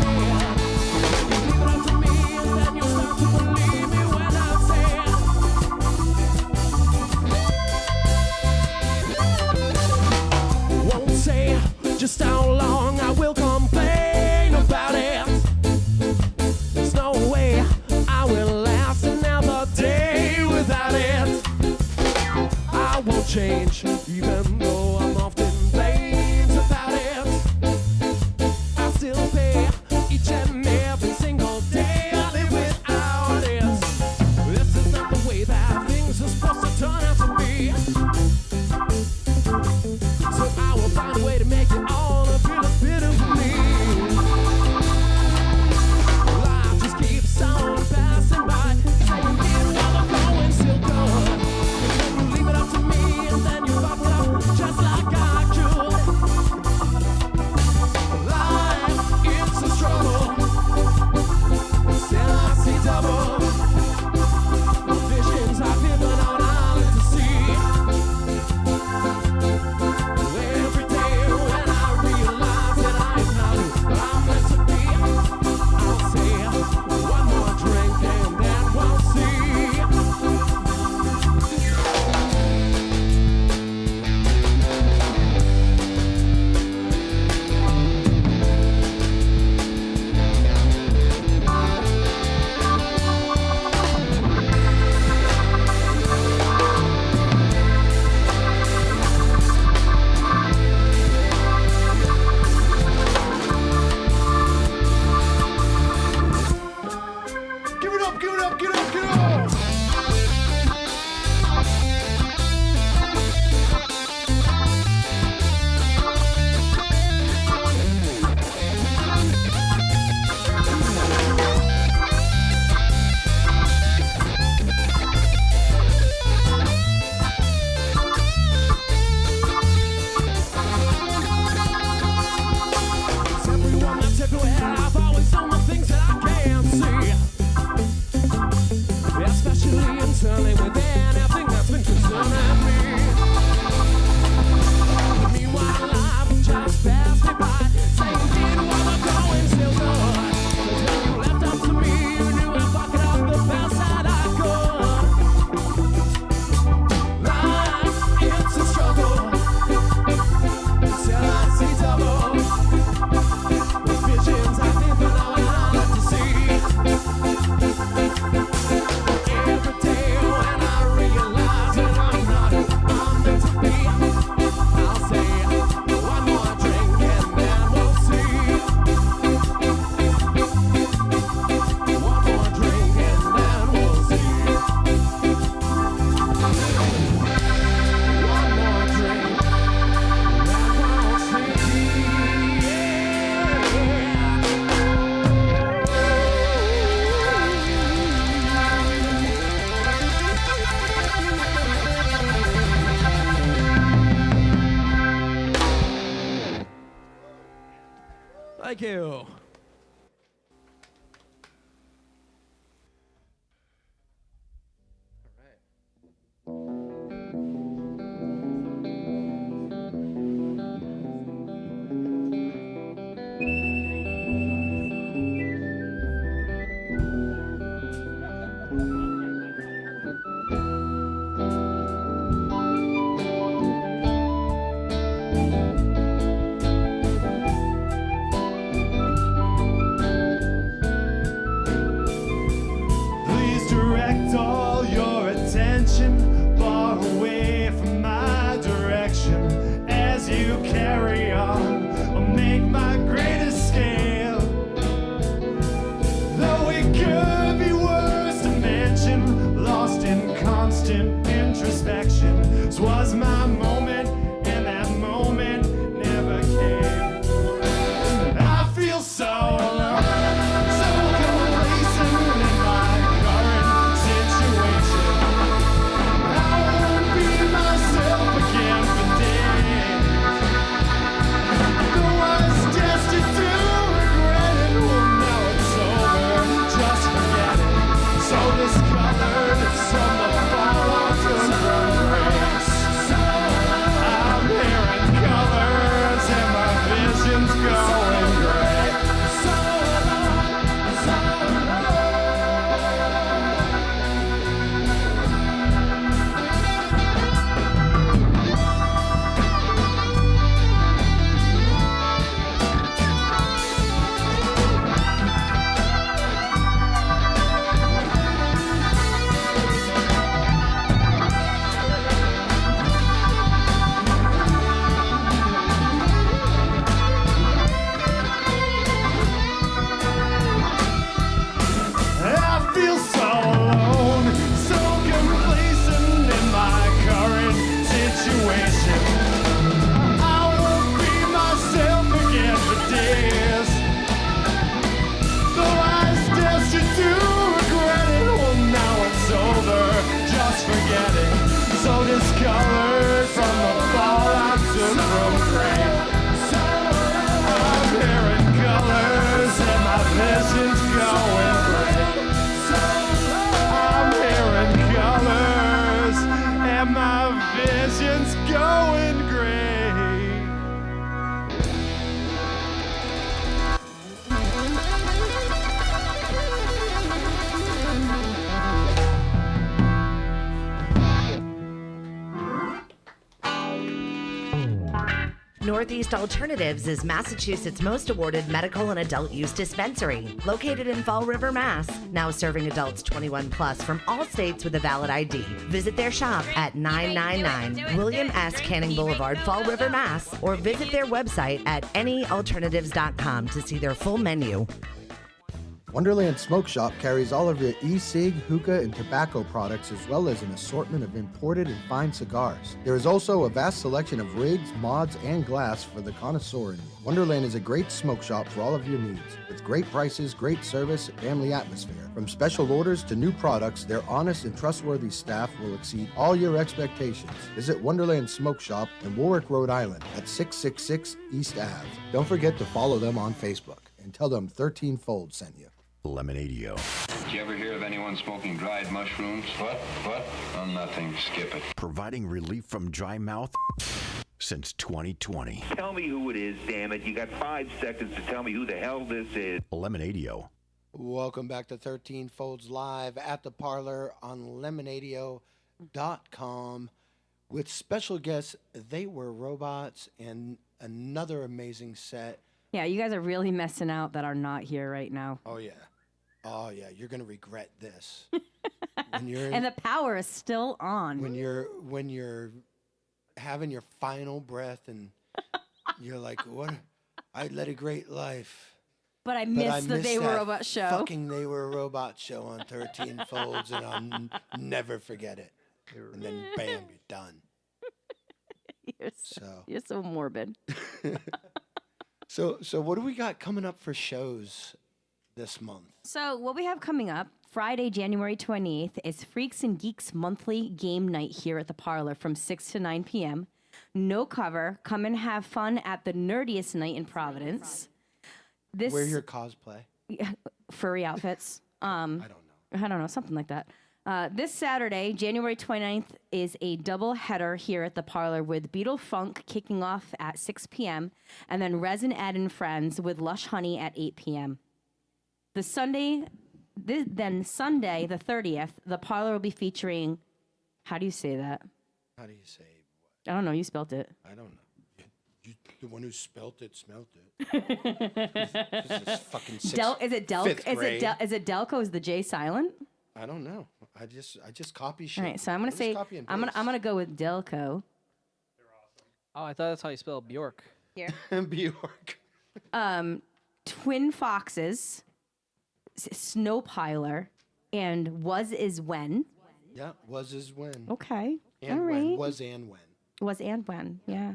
me ahead. You leave it up to me, and then you'll start to believe me when I say it. Won't say just how long I will complain about it. There's no way I will last another day without it. I won't change, even though I'm often blamed about it. I still pay each and every single day I live without it. This is not the way that things are supposed to turn out to be. So I will find a way to make it all a bit of me. Life just keeps on passing by, saying it while the going still good. And then you leave it up to me, and then you fight Thank you. Please direct all your attention far away from my direction as you carry on. I'll make my great escape. Though it could be worse to mention, lost in constant introspection. This was my moment, and that moment never came. I feel so alone, so complacent in my current situation. I won't be myself again for days. Though I was destined to regret it, well now it's over, just forget it. So discolored, it's from the fallout of grace. I'm hearing colors and my vision's going gray. I feel so alone, so complacent in my current situation. I won't be myself again for days. Though I was destined to regret it, well now it's over, just forget it. So discolored from the fallout took from grace. I'm hearing colors and my vision's going gray. I'm hearing colors and my vision's going gray. Northeast Alternatives is Massachusetts' most awarded medical and adult use dispensary, located in Fall River, Mass. Now serving adults 21 plus from all states with a valid ID. Visit their shop at 999 William S. Canning Boulevard, Fall River, Mass. Or visit their website at anyalternatives.com to see their full menu. Wonderland Smoke Shop carries all of your e-cig, hookah, and tobacco products, as well as an assortment of imported and fine cigars. There is also a vast selection of rigs, mods, and glass for the connoisseur in you. Wonderland is a great smoke shop for all of your needs. With great prices, great service, and family atmosphere. From special orders to new products, their honest and trustworthy staff will exceed all your expectations. Visit Wonderland Smoke Shop in Warwick, Rhode Island at 666 East Ave. Don't forget to follow them on Facebook and tell them 13 Fold sent you. Lemonadio. Did you ever hear of anyone smoking dried mushrooms? What? Oh, nothing. Skip it. Providing relief from dry mouth since 2020. Tell me who it is, damn it. You got 5 seconds to tell me who the hell this is. Lemonadio. Welcome back to 13 Folds Live at the Parlour on Lemonadio.com with special guests. They Were Robots and another amazing set. Yeah, you guys are really messing out that are not here right now. Oh, yeah. Oh, yeah. You're going to regret this. When you're And the power is still on. when you're having your final breath and you're like, what? I led a great life. But I missed the They Were that Robot show. Fucking They Were Robot show on 13 Folds, and I'll never forget it. And then, bam, you're done. You're so morbid. So what do we got coming up for shows this month? So what we have coming up, Friday, January 28th, is Freaks and Geeks Monthly Game Night here at the Parlour from 6 to 9 p.m. No cover. Come and have fun at the nerdiest night in Providence. This Wear your cosplay. furry outfits. I don't know. I don't know, something like that. This Saturday, January 29th, is a double header here at the Parlour with Beetle Funk kicking off at 6 p.m. and then Resin Ed and Friends with Lush Honey at 8 p.m. Sunday, the 30th, the Parlour will be featuring, how do you say that? How do you say what? I don't know, you spelt it. I don't know. The one who spelt it, smelt it. This is fucking Is it Delco? fifth grade. Is it Delco? Is the J silent? I don't know. I just copy shit. All right, so I'm gonna I say just copy and I'm gonna go with Delco. Oh, I thought that's how you spell Bjork. Here. Bjork. Twin Foxes, Snowpiler, and Was Is When. Yeah, was is when. Okay. And all when. right. Was and when. Was and when. Yeah.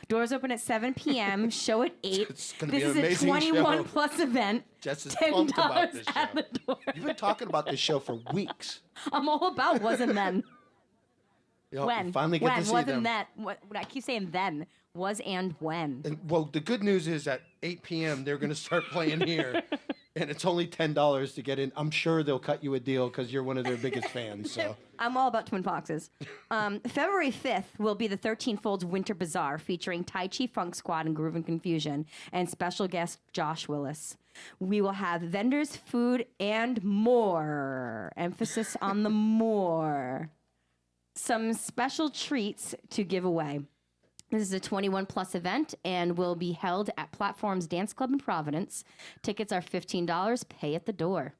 Doors open at 7 p.m. Show at 8. It's gonna This be an is a amazing 21 show. plus event. Jess is $10 pumped about this at show. the door. You've been talking about this show for weeks. I'm all about was and then. You When? finally get when? to see Wasn't them. that? What I keep saying then. Was and when. And, well, the good news is at 8 p.m. they're going to start playing here, and it's only $10 to get in. I'm sure they'll cut you a deal because you're one of their biggest fans. So I'm all about Twin Foxes. February 5th will be the 13 Folds Winter Bazaar featuring Tai Chi Funk Squad and Groove and Confusion and special guest Josh Willis. We will have vendors, food, and more. Emphasis on the more. Some special treats to give away. This is a 21 plus event and will be held at Platforms Dance Club in Providence. Tickets are $15, pay at the door.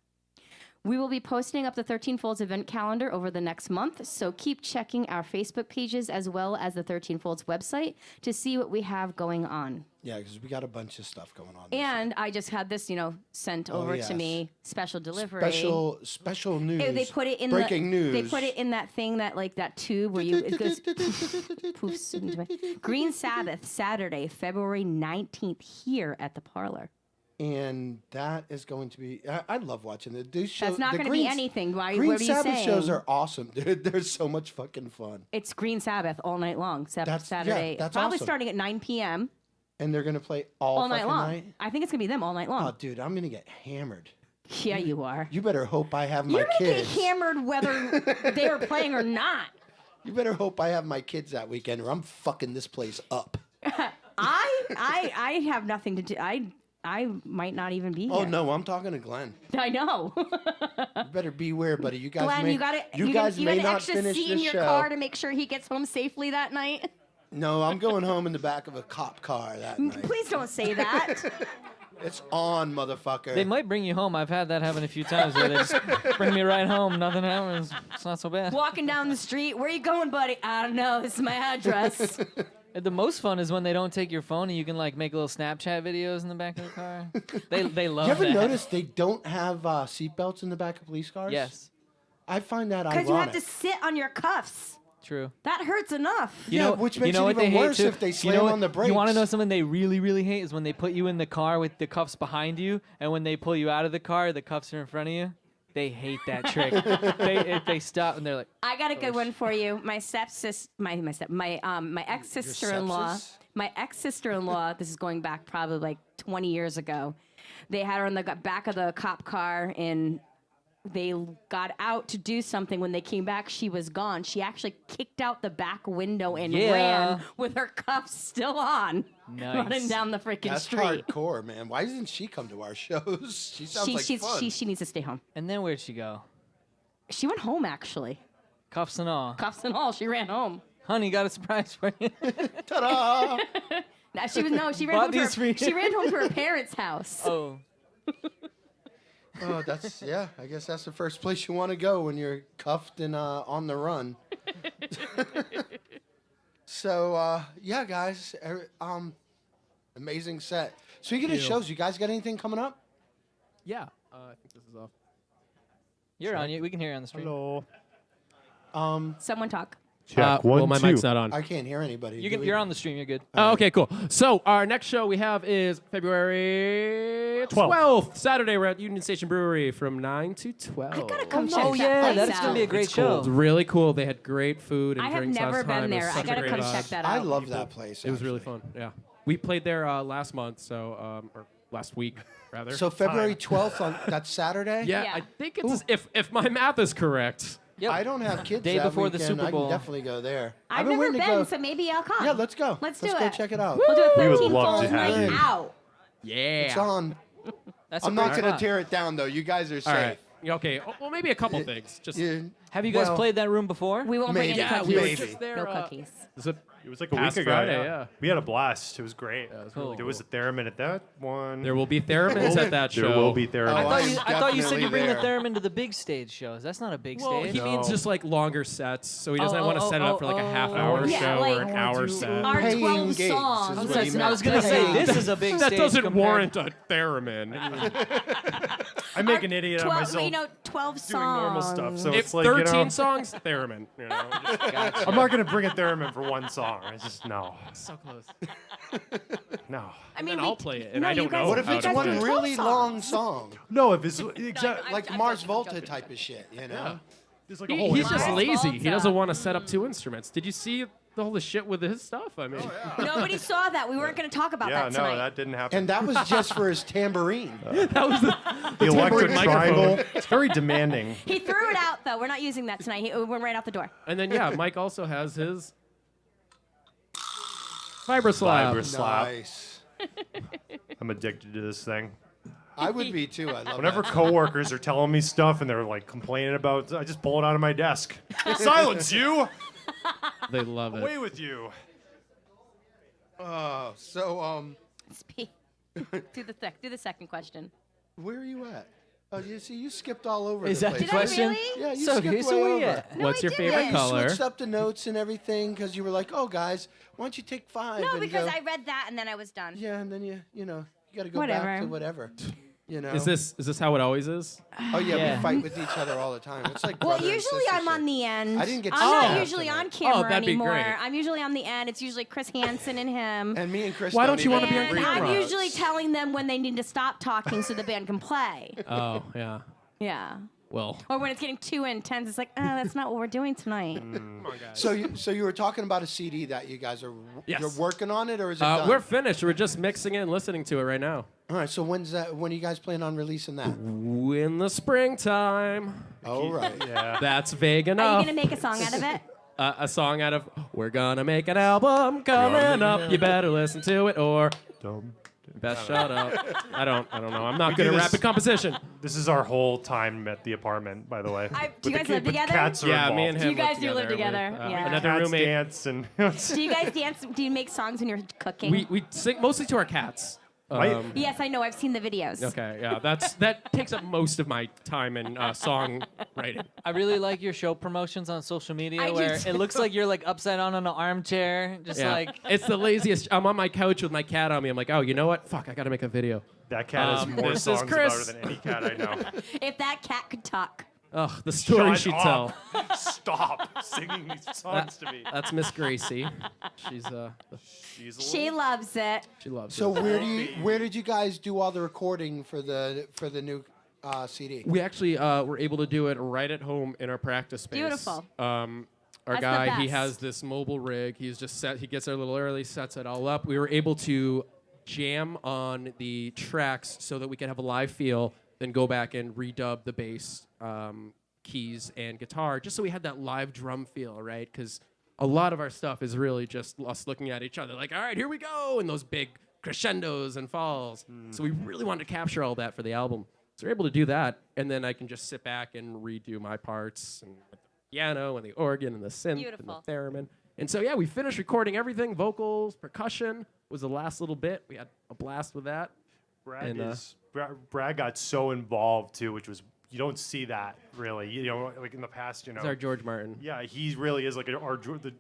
We will be posting up the 13 Folds event calendar over the next month, so keep checking our Facebook pages as well as the 13 Folds website to see what we have going on. yeah, because we got a bunch of stuff going on. And I just had this, sent over yes. to me, special delivery. Special news. They put it in breaking news. They put it in that thing that tube where it goes poofs into my Green Sabbath Saturday, February 19th here at the Parlour. And that is going to be. I love watching it. These shows. That's not going to be anything. Why? Green What are you Sabbath saying? shows are awesome, dude. They're so much fucking fun. It's Green Sabbath all night long. Saturday. Yeah, that's Probably awesome. starting at 9 p.m. And they're gonna play all night fucking long. night. I think it's gonna be them all night long. Oh, dude, I'm gonna get hammered. Yeah, you are. You better hope I have my You're gonna kids. get hammered whether they are playing or not. You better hope I have my kids that weekend, or I'm fucking this place up. I have nothing to do. I might not even be here. Oh no, I'm talking to Glenn. I know. You better beware, buddy. You guys Glenn, may. you got it. You guys you may got an not extra finish seat the in your show. car to make sure he gets home safely that night. No, I'm going home in the back of a cop car that night. Please don't say that. It's on, motherfucker. They might bring you home. I've had that happen a few times where they just bring me right home. Nothing happens. It's not so bad. Walking down the street, where you going, buddy? I don't know. This is my address. The most fun is when they don't take your phone and you can make little Snapchat videos in the back of the car. They love You ever that. notice they don't have seatbelts in the back of police cars? Yes. I find that ironic. Because you have to sit on your cuffs. True. That hurts enough. Which makes it what even they hate worse too? if they slam what, on the brakes. You want to know something they really, really hate is when they put you in the car with the cuffs behind you, and when they pull you out of the car, the cuffs are in front of you. They hate that trick. They stop and they're like, I got a good one for you. My ex sister-in-law. My ex sister-in-law. This is going back probably 20 years ago. They had her in the back of the cop car, and they got out to do something. When they came back, she was gone. She actually kicked out the back window and ran with her cuffs still on, running down the freaking That's street. hardcore, man. Why doesn't she come to our shows? She sounds like fun. She needs to stay home. and then where'd she go? She went home, actually. Cuffs and all. Cuffs and all. She ran home. Honey, got a surprise for you. Ta-da! She ran Bought home these for you. she ran home to her parents' house. Oh. Oh, I guess that's the first place you want to go when you're cuffed and on the run. So, yeah, guys, amazing set. Speaking of shows, you guys got anything coming up? Yeah. I think this is off. You're on. We can hear you on the stream. Hello. Someone talk. Check, well, one, my two. mic's not on. I can't hear anybody. You're on the stream. You're good. Oh, okay, cool. So our next show we have is February 12th, Saturday. We're at Union Station Brewery from 9 to 12. I gotta come check Oh that yeah, place that's out. gonna be a great It's cool. show. It's really cool. They had great food and I have drinks never last time. been It was there. I such a gotta great come vibe. check that I out. love that place. It was really actually. fun. Yeah, we played there last month, so or last week, rather. So February 12th, that's Saturday? yeah, I think it's if my math is correct. Yep. I don't have kids Day that before the weekend. Super Bowl. I can definitely go there. I've been never waiting to been, go. so maybe I'll come. Yeah, let's go. Let's go do it. check it out. We'll do a We would 13 love to Falls have night you. out. Yeah. It's on. That's I'm a not great going to spot. tear it down, though. You guys are safe. All right. Okay. Well, maybe a couple things. Just Have you guys Well, played that room before? We won't bring Maybe. any yeah, cookies. we were Maybe. just there. No cookies. Is it It was like a Past week ago. Friday, yeah. We had a blast. It was great. was really There was a theremin at that one. There will be theremins at that show. There will be theremin. I Oh, thought I'm you said definitely you bring the there. theremin to the big stage shows. That's not a big Well, stage. he means just like longer sets, so he doesn't want to set it up for like a half-hour Yeah, show like- or an hour set. Our Paying 12 gigs songs. is what he meant. I was gonna say Paying this gigs. is a big That stage. doesn't compared- warrant a theremin. I make an idiot of 12, myself you know, 12 songs. doing normal stuff. So If it's like, 13 songs, theremin. You know, just I'm not going to bring a theremin for one song. I just, no. so close. No. I mean, then I'll play it, and no, I don't you guys, know What if how it's to one play it. really 12 long songs. song? No, if it's exactly Like I'm Mars joking, Volta type of shit, you know? there's like a whole He's just Mars lazy. Volta. He doesn't want to set up two instruments. Did you see all the shit with his stuff? I mean, Nobody saw that. We weren't going to talk about Yeah, that no, tonight. that didn't happen. And that was just for his tambourine. that was the the electric microphone. triangle, it's very demanding. He threw it out, though. We're not using that tonight. It went right out the door. And then yeah, Mike also has his Vibra Vibra slap. Nice. I'm addicted to this thing. I would be too. I love Whenever that. coworkers are telling me stuff and they're like complaining about, I just pull it out of my desk. Silence you! They love it. Away with you! So, Speak. Do the second question. where are you at? Oh, you see, you skipped all over Is the that place. the Did I question? really? Yeah, you So, skipped so way where over. you at? What's your I favorite didn't. You color? switched up the notes and everything because you were like, "Oh, guys, why don't you take 5?" No, and because go, I read that and then I was done. Yeah, and then you got to go Whatever. back to whatever. You know. Is this how it always is? Oh yeah, Yeah. we fight with each other all the time. It's like Well, brother and usually sister I'm on shit. the end. I didn't get to I'm see not that usually tonight. on camera that'd be anymore. great. I'm usually on the end. It's usually Chris Hansen and him. And me and Chris. Why don't don't you even wanna be on And read camera? I'm notes. usually telling them when they need to stop talking so the band can play. Oh yeah. Yeah. Well, Or when it's getting too intense, it's like, oh, that's not what we're doing tonight. So you were talking about a CD that you guys are Yes. you're working on it, or is it done? we're finished. We're just mixing it and listening to it right now. All right. So when's that? When are you guys planning on releasing that? In the springtime. All right. Yeah. That's vague Are enough. you going to make a song out of it? A song out of "We're gonna make an album coming up. You better listen to it or best shut up." I don't know. I'm not good do at this- rapid composition. This is our whole time at the apartment, by the way. Do you guys live together? Cats are Yeah, involved. me and him. You guys do live live together, with, yeah. Another Cats roommate. dance and Do you guys dance? Do you make songs when you're cooking? We sing mostly to our cats. Right. Yes, I know. I've seen the videos. Okay, yeah, that takes up most of my time in song writing. I really like your show promotions on social media I do where too. it looks like you're like upside down on an armchair, just Yeah. like It's the laziest. I'm on my couch with my cat on me. I'm like, oh, you know what? Fuck, I gotta make a video. that cat has more this is songs Chris. about her than any cat I know. If that cat could talk. Ugh, the story Shut she'd up. tell. Stop singing these songs to me. That's Miss Gracie. She's She's a She loves it. she loves So it. where did you guys do all the recording for the new CD? We actually were able to do it right at home in our practice space. Beautiful. Our That's the guy, he best. has this mobile rig. He gets there a little early, sets it all up. We were able to jam on the tracks so that we could have a live feel, then go back and redub the bass, keys, and guitar, just so we had that live drum feel, right? Because a lot of our stuff is really just us looking at each other like, all right, here we go, and those big crescendos and falls. So we really wanted to capture all that for the album. So we're able to do that, and then I can just sit back and redo my parts and with the piano and the organ and the synth Beautiful. and the theremin. And so yeah, we finished recording everything. Vocals, percussion was the last little bit. We had a blast with that. Brad got so involved too, which was you don't see that really. You know, like in the past, you know. It's our George Martin. Yeah, he really is like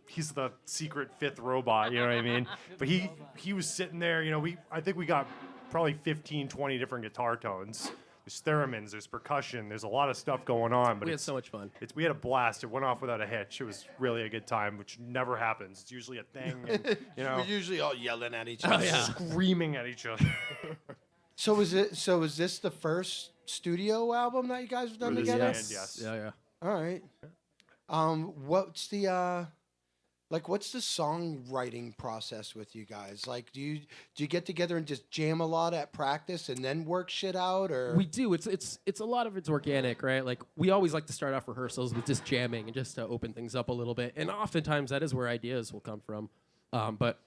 he's the secret fifth robot, you know what I mean? But he was sitting there, you know, I think we got probably 15, 20 different guitar tones. There's theremins, there's percussion, there's a lot of stuff going on. But We had so much fun. we had a blast. It went off without a hitch. It was really a good time, which never happens. It's usually a thing, and, you know, We're usually all yelling at each other. screaming at each other. So is this the first studio album that you guys have done For this together? band, yes. Yeah, yeah. All right. What's the Like, what's the songwriting process with you guys? Like, do you get together and just jam a lot at practice and then work shit out, or We do. It's a lot of it's organic, right? Like we always like to start off rehearsals with just jamming and just to open things up a little bit. And oftentimes that is where ideas will come from. But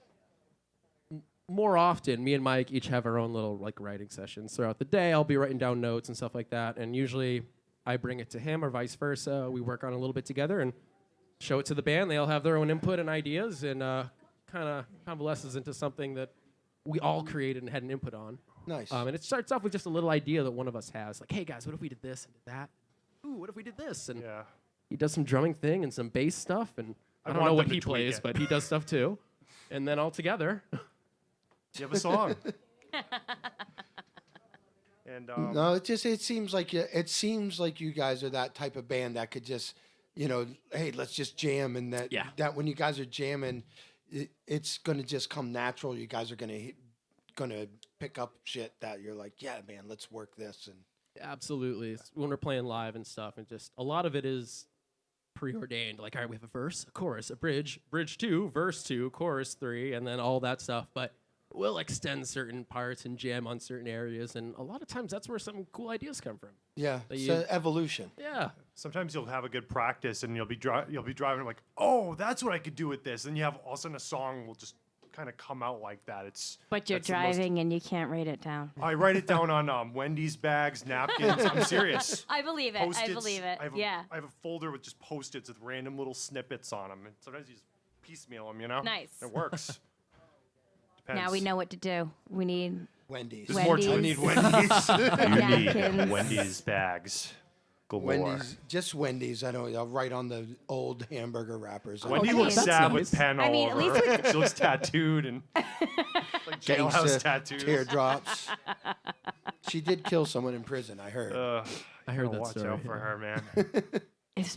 more often, me and Mike each have our own little like writing sessions throughout the day. I'll be writing down notes and stuff like that, and usually I bring it to him or vice versa. We work on it a little bit together and show it to the band. They all have their own input and ideas, and kind of convalesces into something that we all created and had an input on. Nice. And it starts off with just a little idea that one of us has, like, hey guys, what if we did this and did that? Ooh, what if we did this? And he does some drumming thing and some bass stuff, and I don't know what he plays, but he does stuff too. And then all together, you have a song. And no, it seems like you guys are that type of band that could just, hey, let's just jam, and that when you guys are jamming, it's gonna just come natural. You guys are gonna pick up shit that you're like, yeah, man, let's work this. And absolutely, it's when we're playing live and stuff, and just a lot of it is preordained. Like, all right, we have a verse, a chorus, a bridge 2, verse 2, chorus 3, and then all that stuff. But we'll extend certain parts and jam on certain areas, and a lot of times that's where some cool ideas come from. Yeah, it's evolution. Yeah. Sometimes you'll have a good practice, and you'll be driving like, oh, that's what I could do with this, and you have all of a sudden a song will just kind of come out like that. But you're driving and you can't write it down. I write it down on Wendy's bags, napkins. I'm serious. I believe it. Post-its. I believe it. I have a folder with just Post-its with random little snippets on them, and sometimes you just piecemeal them. Nice. It works. Depends. Now we know what to do. We need Wendy's. There's more time. We need Wendy's. You need Wendy's bags. Galore. Wendy's. I know. I'll write on the old hamburger wrappers. Wendy looks sad with pen all at over least her. She looks tattooed and like jailhouse tattoos. Teardrops. She did kill someone in prison, I heard. I heard that watch story. Out for her, man.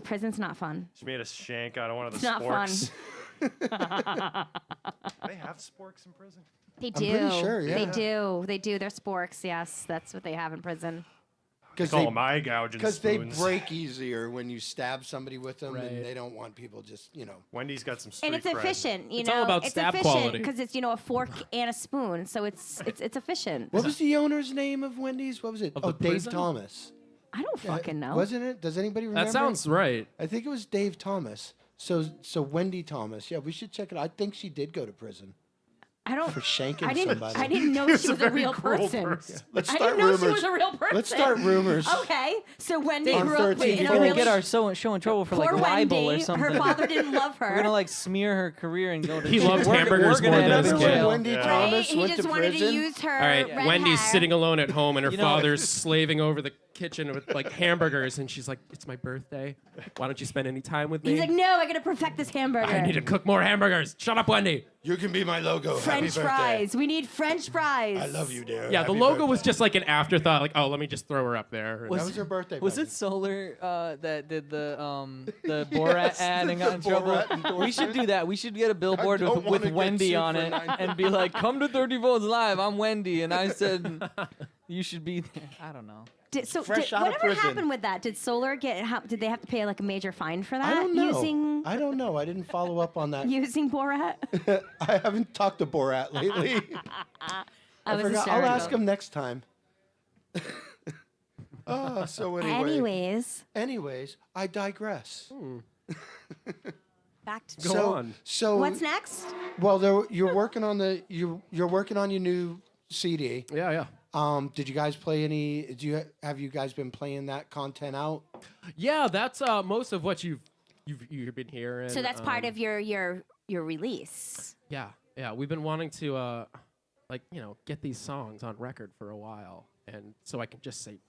Prison's not fun. She made a shank out of one of the It's not sporks. They have sporks in prison? They do. I'm pretty sure, yeah. They do. They're sporks, yes. That's what they have in prison. Because they call them eye gouging spoons. Because they break easier when you stab somebody with them, Right. and they don't want people just, Wendy's got some street And it's cred. efficient, It's all about stab quality. because it's a fork and a spoon, so it's efficient. What was the owner's name of Wendy's? What was it? Of the Dave prison? Thomas. I don't fucking know. Wasn't it? Does anybody remember? That sounds right. I think it was Dave Thomas. So Wendy Thomas. Yeah, we should check it out. I think she did go to prison I don't. for shanking I didn't. somebody. I didn't know she was a real person. Let's I start didn't know rumors. she was a real person. Let's start rumors. Okay, so Wendy On grew up 13 in You're a gonna really get our show in trouble for like poor libel Wendy. or something. Her father didn't love her. We're gonna like smear her career and go to He jail. loved We're hamburgers gonna more end than up his in kid. jail. Wendy Right? Thomas He went just to wanted prison. to use her. All right, red Wendy's hair. sitting alone at home, and her You know- father's slaving over the kitchen with like hamburgers, and she's like, "It's my birthday. Why don't you spend any time with me?" He's like, no, I gotta perfect this hamburger. I need to cook more hamburgers. Shut up, Wendy. You can be my logo. French Happy fries. We need French fries. birthday. I love you, dear. Yeah, the Happy logo birthday. was just like an afterthought. Like, oh, let me just throw her up there. That was her birthday. Was buddy. it Solar that did the Borat ad and got in trouble? Borat endorsement. We should do that. We should get a billboard don't wanna with get Wendy sued on for it 9 and be like, "Come to 30 Volts Live. I'm Wendy," and I said you should be there. I don't know. Fresh out of whatever prison. happened with that? Did Solar did they have to pay like a major fine for that? I don't know. Using I don't know. I didn't follow up on that. using Borat? I haven't talked to Borat lately. I was forgot. I'll ask hysterical. him next time. So anyway. Anyways, I digress. Back to Go on. So what's next? Well, you're working on you're working on your new CD. Yeah. Did you guys play any? Have you guys been playing that content out? Yeah, that's most of what you've been hearing. So that's part of your release. Yeah. We've been wanting to get these songs on record for a while, and so I can just say,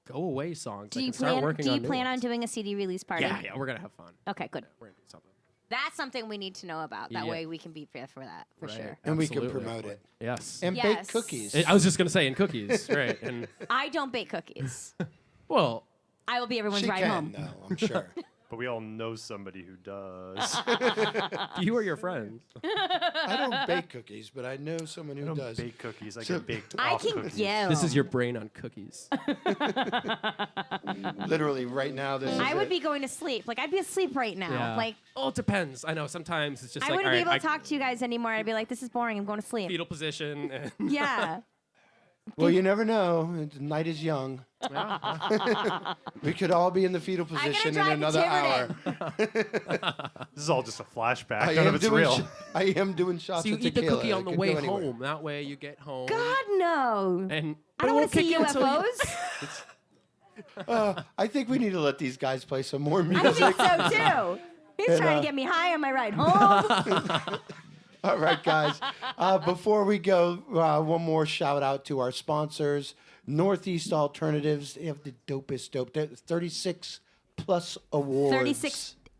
go away songs. Do I you can start working on new plan on ones. doing a CD release party? Yeah, we're gonna have fun. Okay, good. We're gonna do something. That's something we need to know about. That Yeah. way we can be prepared for that for Right. sure. And we can Absolutely. promote it. Yes. And Yes. bake cookies. I was just gonna say, and cookies, right? And I don't bake cookies. well, I will be everyone's She ride can, home. though, I'm sure. but we all know somebody who does. You or your friends? I don't bake cookies, but I know someone who I don't does. bake cookies. I So- get baked I off can cookies. give. This is your brain on cookies. Literally right now, this is I would it. be going to sleep. Like I'd be asleep right now. Yeah. Like Oh, it depends. I know sometimes it's just I like, wouldn't all be able right, to talk to you guys anymore. I'd be like, this is boring. I'm going to sleep. fetal position. And Yeah. Well, you never know. The night is young. We could all be in the fetal I gotta position in drive to another hour. This is all just a flashback. I None am of it's doing real. I am doing shots so you of eat the tequila. cookie It on the could way go anywhere. home. That way you get home. God no. And I don't want to see UFOs. I think we need to let these guys play some more I music. think so too. He's And, trying to get me high on my ride home. All right, guys. Before we go, one more shout out to our sponsors, Northeast Alternatives. They have the dopest dope. 36 plus awards.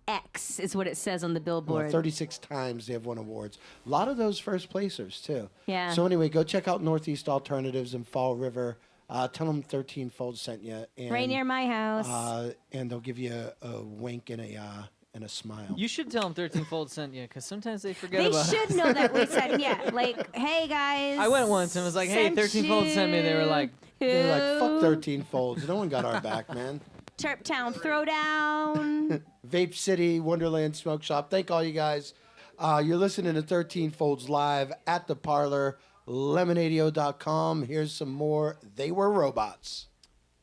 36X is what it says on the Well, billboard. 36 times they have won awards. A lot of those first placers, too. Yeah. So, anyway, go check out Northeast Alternatives in Fall River. Tell them 13 Fold sent you. And, Right near my house. and they'll give you a wink and a smile. You should tell them 13 Fold sent you, because sometimes they forget They about should us. know that we said, yeah, like, hey guys. I went once and was like, hey, 13 Fold sent me. They were like, They're like, fuck 13 Folds. No one got our back, man. Turptown Throwdown. Vape City, Wonderland Smoke Shop. Thank all you guys. You're listening to 13 Folds live at the Parlour, Lemonadio.com. Here's some more They Were Robots.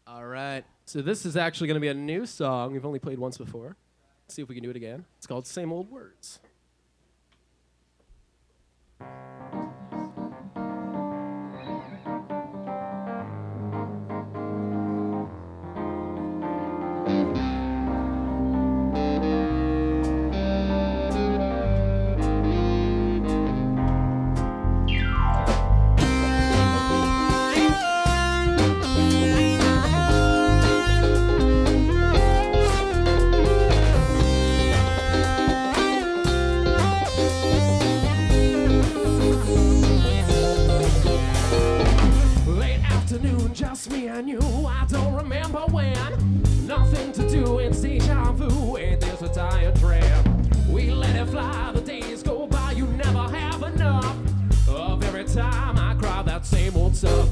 All right. So this is actually going to be a new song. We've only played once before. Let's see if we can do it again. It's called Same Old Words. Late afternoon, just me and you. I don't remember when. Nothing to do, it's deja vu. Ain't this a tired trip? We let it fly, the days go by. You never have enough of every time I cry that same old stuff.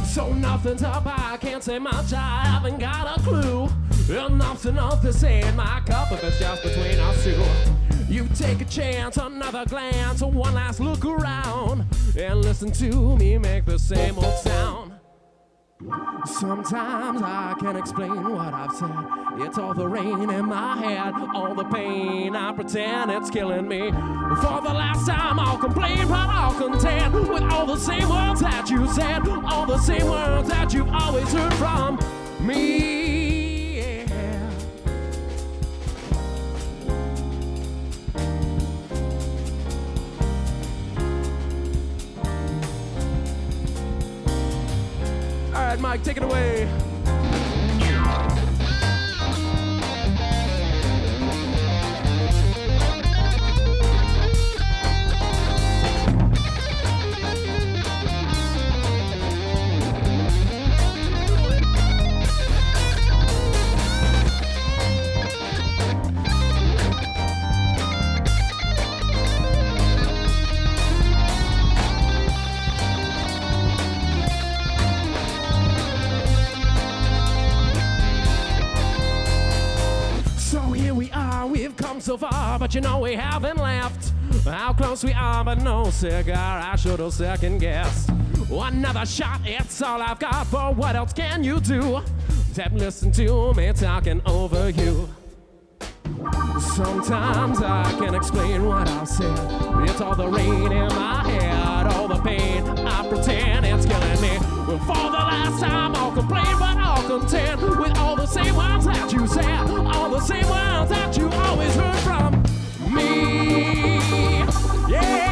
So nothing's up, I can't say much, I haven't got a clue. Enough's enough to say in my cup if it's just between us two. You take a chance, another glance, one last look around, and listen to me make the same old sound. Sometimes I can't explain what I've said. It's all the rain in my head, all the pain. I pretend it's killing me. For the last time I'll complain, but I'll contend with all the same words that you said, all the same words that you've always heard from me. Yeah. All right, Mike, take it away. So here we are, we've come so far, but you know we haven't left. How close we are, but no cigar, I should have second guessed. Another shot, it's all I've got, for what else can you do? Except listen to me talking over you. Sometimes I can't explain what I've said. It's all the rain in my head, all the pain. I pretend it's killing me. Well, for the last time I'll complain, but I'll contend with all the same words that you said, all the same words that you always heard from me. Yeah.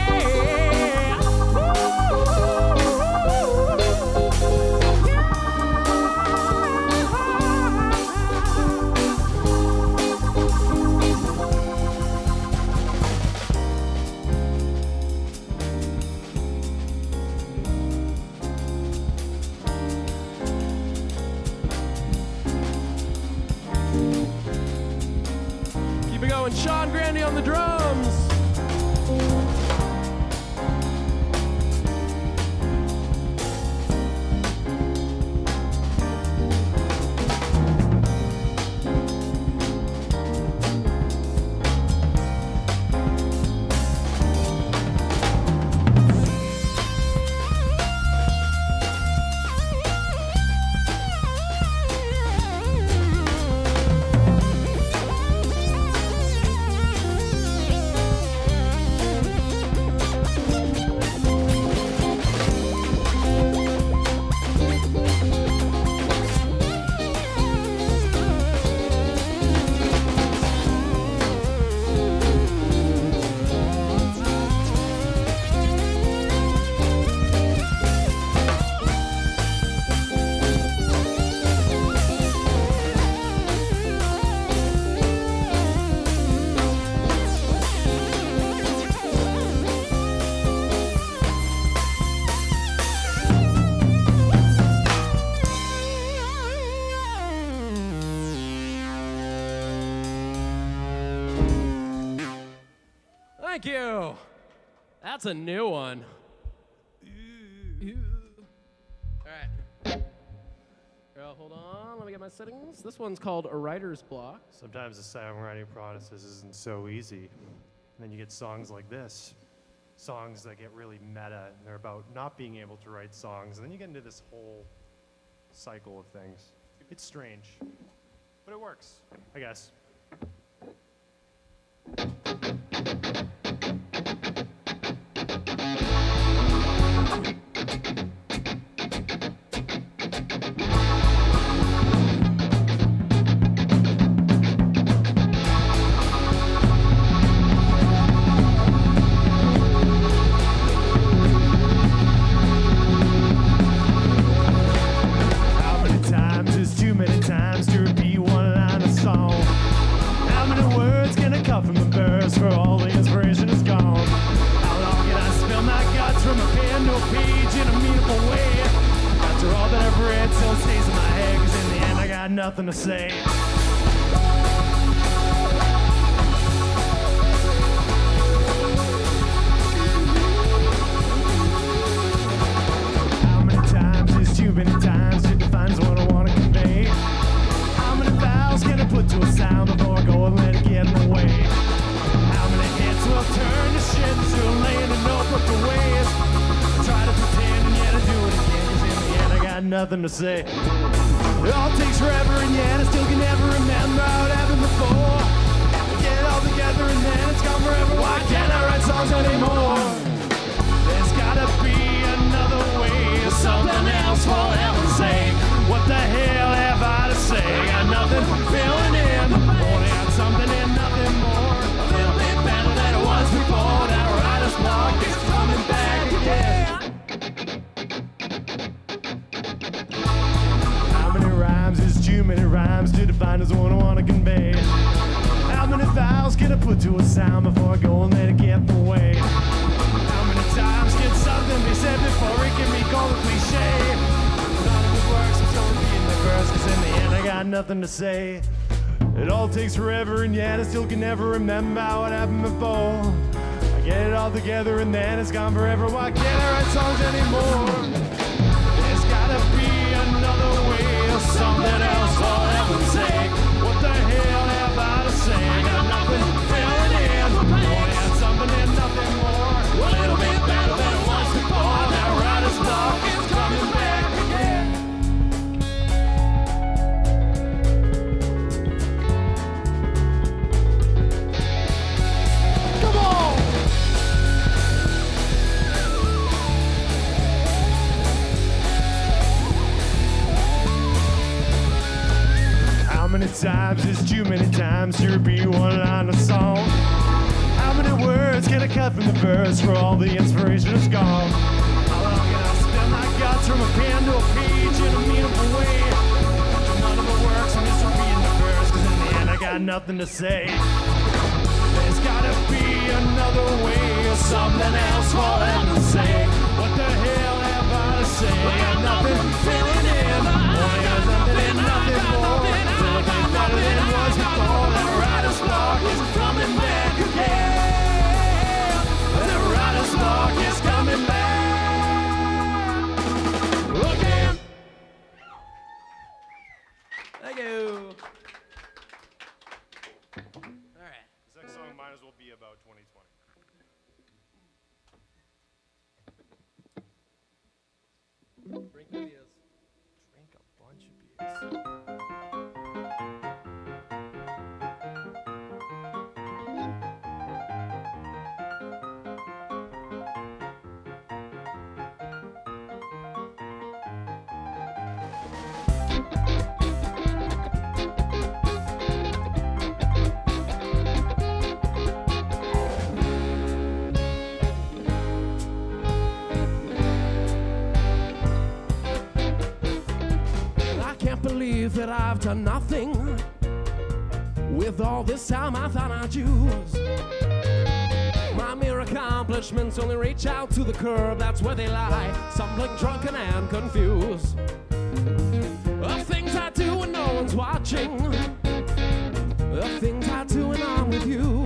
and Sean Grandy on the drums. Thank you. That's a new one. All right. Hold on. Let me get my settings. This one's called A Writer's Block. Sometimes the songwriting process isn't so easy. And then you get songs like this. Songs that get really meta, and they're about not being able to write songs. And then you get into this whole cycle of things. It's strange, but it works, I guess. Nothing to say. How many times is too many times to define what I want to convey? How many vowels can I put to a sound before I go and let it get in the way? How many hits will turn to shit to laying a notebook to waste? I try to pretend and yet I do it again, 'cause in the end I got nothing to say. It all takes forever and yet I still can never remember how it happened before. We get it all together and then it's gone forever. Why can't I write songs anymore? There's gotta be another way or something else for heaven's sake. What the hell have I to say? Got nothing filling in. Only got something and nothing more. A little bit better than it was before. That writer's block is coming back again. Too many rhymes to define as what I want to convey. How many vowels can I put to a sound before I go and let it get in the way? How many times can something be said before it can be called a cliche? None of it works, I'm still repeating the verse, 'cause in the end I got nothing to say. It all takes forever and yet I still can never remember how it happened before. I get it all together and then it's gone forever. Why can't I write songs anymore? There's gotta be another way or something else for heaven's sake. What the hell have I to say? I got nothing filling in. Only got something and nothing more. A little bit better than it was before. That writer's block is coming back again. Come on! How many times is too many times to repeat one line of song? How many words can I cut from the verse for all the inspiration is gone? How long can I spill my guts from a pen to a page in a meaningful way? None of it works, I'm just repeating the verse, 'cause in the end I got nothing to say. There's gotta be another way or something else for heaven's sake. What the hell have I to say? I got nothing filling in. Only got something and nothing more. Better than it was before. That writer's block is coming might as well be about 2020. Drink the beers. Drink a bunch of beers. Believe that I've done nothing. With all this time I thought I'd use my mere accomplishments only reach out to the curb, that's where they lie, stumbling, drunken and confused. Of things I do when no one's watching, of things I do when I'm with you.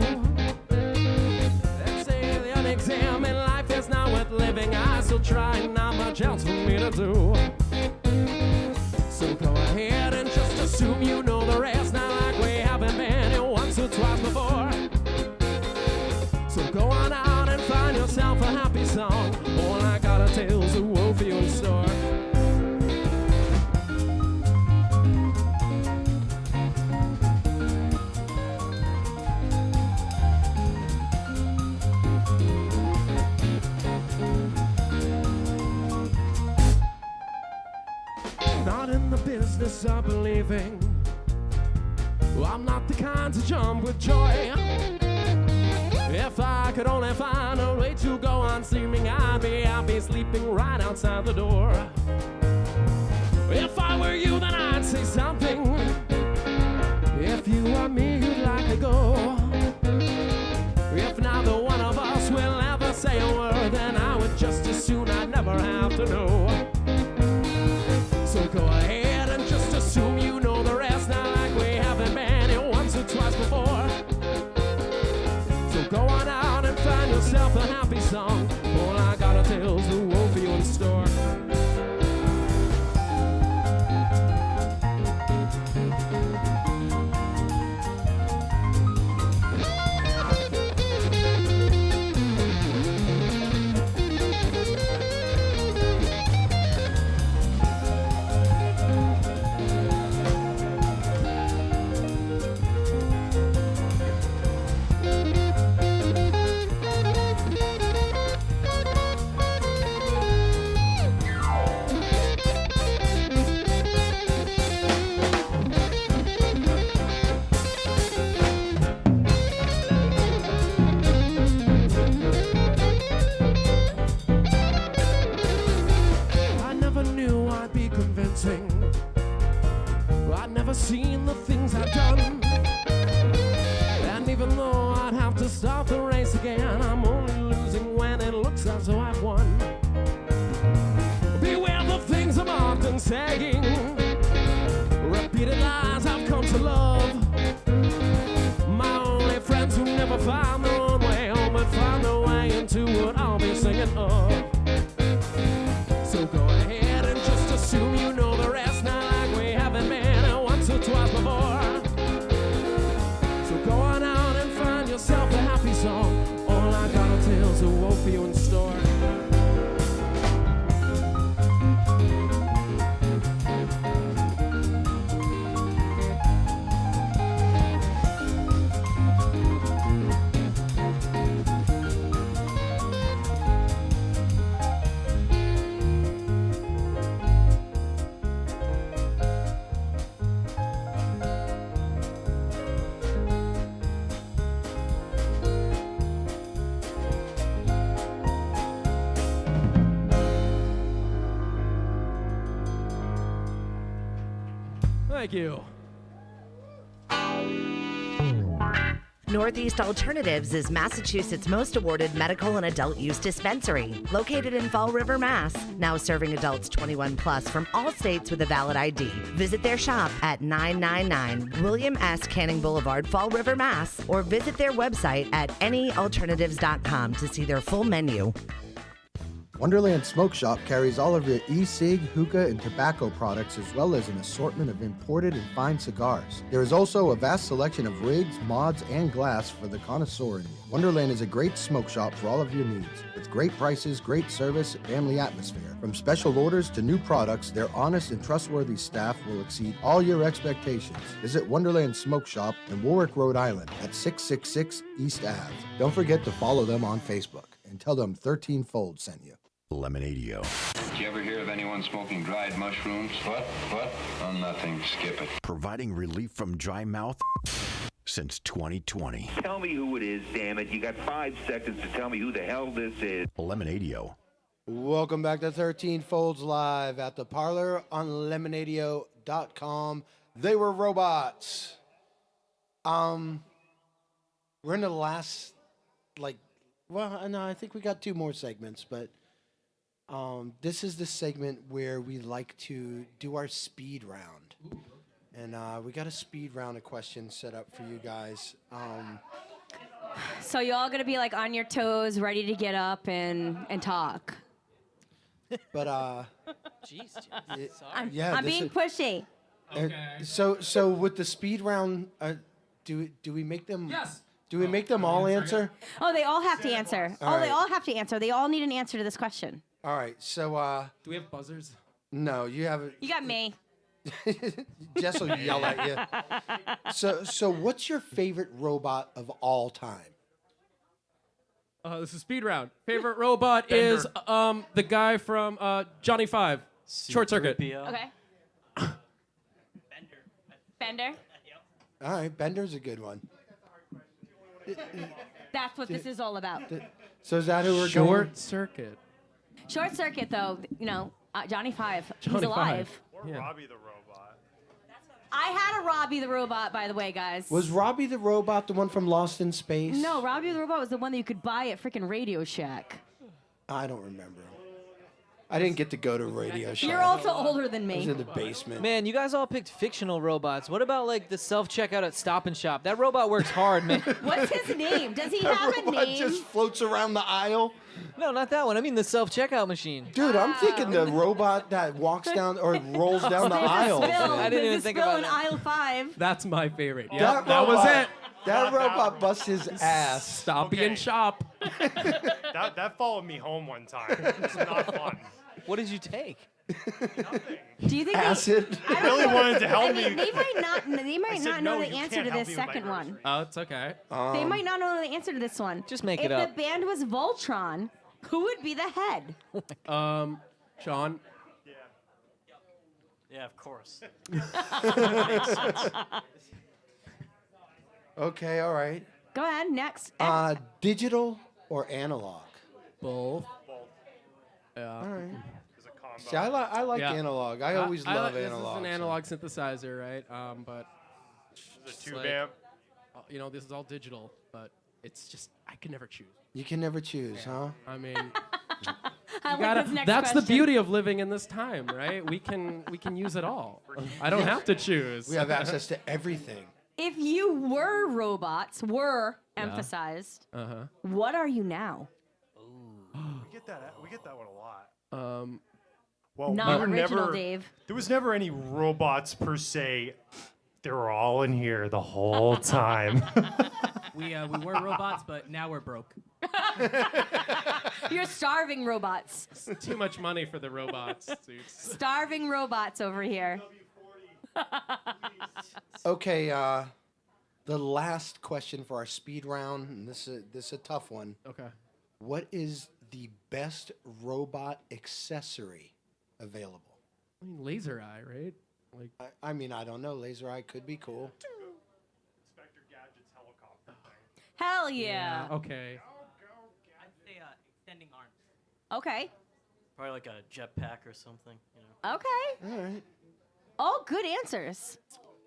Let's say the unexamined life is not worth living. I still try, not much else for me to do. So go ahead and just assume you know the rest, not like we haven't been here once or twice before. So go on out and find yourself a happy song. All I gotta tell is a woe for you in store. Not in the business of believing. I'm not the kind to jump with joy. If I could only find a way to go on sleeping, I'd be sleeping right outside the door. If I were you, then I'd say something. If you were me, you'd like to go. If neither one of us will ever say a word, then I would just as soon I'd never have to know. So go ahead and just assume you know the rest, not like we haven't been here once or twice before. So go on out and find yourself a happy song. All I gotta tell is the woe for you in store. I'd never seen the things I've done. And even though I'd have to start the race again, I'm only losing when it looks as though I've won. Beware the things I'm often saying, repeated lies I've come to love. My only friends who never find their own way home, but find their way into what I'll be singing of. So go ahead and just assume you know the rest, not like we haven't been once or twice before. So go on out and find yourself a happy song. All I gotta tell is a woe for you in store. Thank you. Northeast Alternatives is Massachusetts' most awarded medical and adult use dispensary, located in Fall River, Mass. Now serving adults 21 plus from all states with a valid ID. Visit their shop at 999 William S. Canning Boulevard, Fall River, Mass. Or visit their website at anyalternatives.com to see their full menu. Wonderland Smoke Shop carries all of your e-cig, hookah, and tobacco products, as well as an assortment of imported and fine cigars. There is also a vast selection of rigs, mods, and glass for the connoisseur in you. Wonderland is a great smoke shop for all of your needs. With great prices, great service, and family atmosphere. From special orders to new products, their honest and trustworthy staff will exceed all your expectations. Visit Wonderland Smoke Shop in Warwick, Rhode Island at 666 East Ave. Don't forget to follow them on Facebook and tell them 13 Fold sent you. Lemonadio. Did you ever hear of anyone smoking dried mushrooms? What? Oh, nothing. Skip it. Providing relief from dry mouth since 2020. Tell me who it is, damn it. You got 5 seconds to tell me who the hell this is. Lemonadio. Welcome back to 13 Folds Live at the Parlour on Lemonadio.com. They were robots. We're in the last, no, I think we got 2 more segments, but this is the segment where we like to do our speed round. And we got a speed round of questions set up for you guys. So you all gonna be like on your toes, ready to get up and talk. But Jeez, I'm being pushy. So with the speed round, do we make them? Yes. Do we make them all answer? Oh, they all have to answer. They right. all have to answer. They all need an answer to this question. All right. So Do we have buzzers? no, you have. You got me. Jess will yell at you. So what's your favorite robot of all time? This is speed round. Favorite robot is the guy from Johnny 5. Short Circuit. Okay. Bender. All right, Bender's a good one. That's what this is all about. So is that who we're going? Short Circuit. Short Circuit, though, Johnny 5. He's Johnny alive. 5. Yeah. Robbie the robot. I had a Robbie the Robot, by the way, guys. Was Robbie the robot the one from Lost in Space? No, Robbie the Robot was the one that you could buy at freaking Radio Shack. I don't remember. I didn't get to go to Radio Shack. You're also older than I was me. in the basement. Man, you guys all picked fictional robots. What about like the self-checkout at Stop and Shop? That robot works hard, man. What's his name? Does he have a robot name? just floats around the aisle. No, not that one. I mean the self-checkout machine. Dude, I'm thinking the robot that walks down or rolls down the aisles. I didn't even think about in that. aisle 5. That's my favorite. Yeah, that was robot- it. That robot busts his ass. Stop being shop. That followed me home one time. It's not fun. What did you take? Do you think Acid. I don't Really know. wanted to help I mean, me. They might not. They might said, not know "No, the you answer can't to help this me with my second one. groceries." Oh, it's okay. They might not know the answer to this one. Just make it If up. the band was Voltron, who would be the head? Sean. Yeah, of course. Okay, all right. Go ahead. Next. Digital or analog? Both. All right. It's a combo. See, I like Yeah. analog. I always love this analog. is an analog synthesizer, right? But The it's tube like, amp. this is all digital, but it's just I can never choose. You can never choose, huh? I mean, I you like this next that's the question. beauty of living in this time, right? We can use it all. I don't have to choose. We have access to everything. If you were robots, emphasized, what are you now? We get that one a lot. Well, Not we were original, never, Dave. There was never any robots per se. They were all in here the whole time. We were robots, but now we're broke. You're starving robots. Too much money for the robots. Starving robots over here. Okay, the last question for our speed round, and this is a tough one. Okay. What is the best robot accessory available? I mean, laser eye, right? Like, I mean, I don't know. Laser eye could be cool. Inspector Gadget's helicopter thing. Hell yeah. okay. I'd say extending arms. Okay. Probably like a jetpack or something. You know. Okay. All right. All good answers.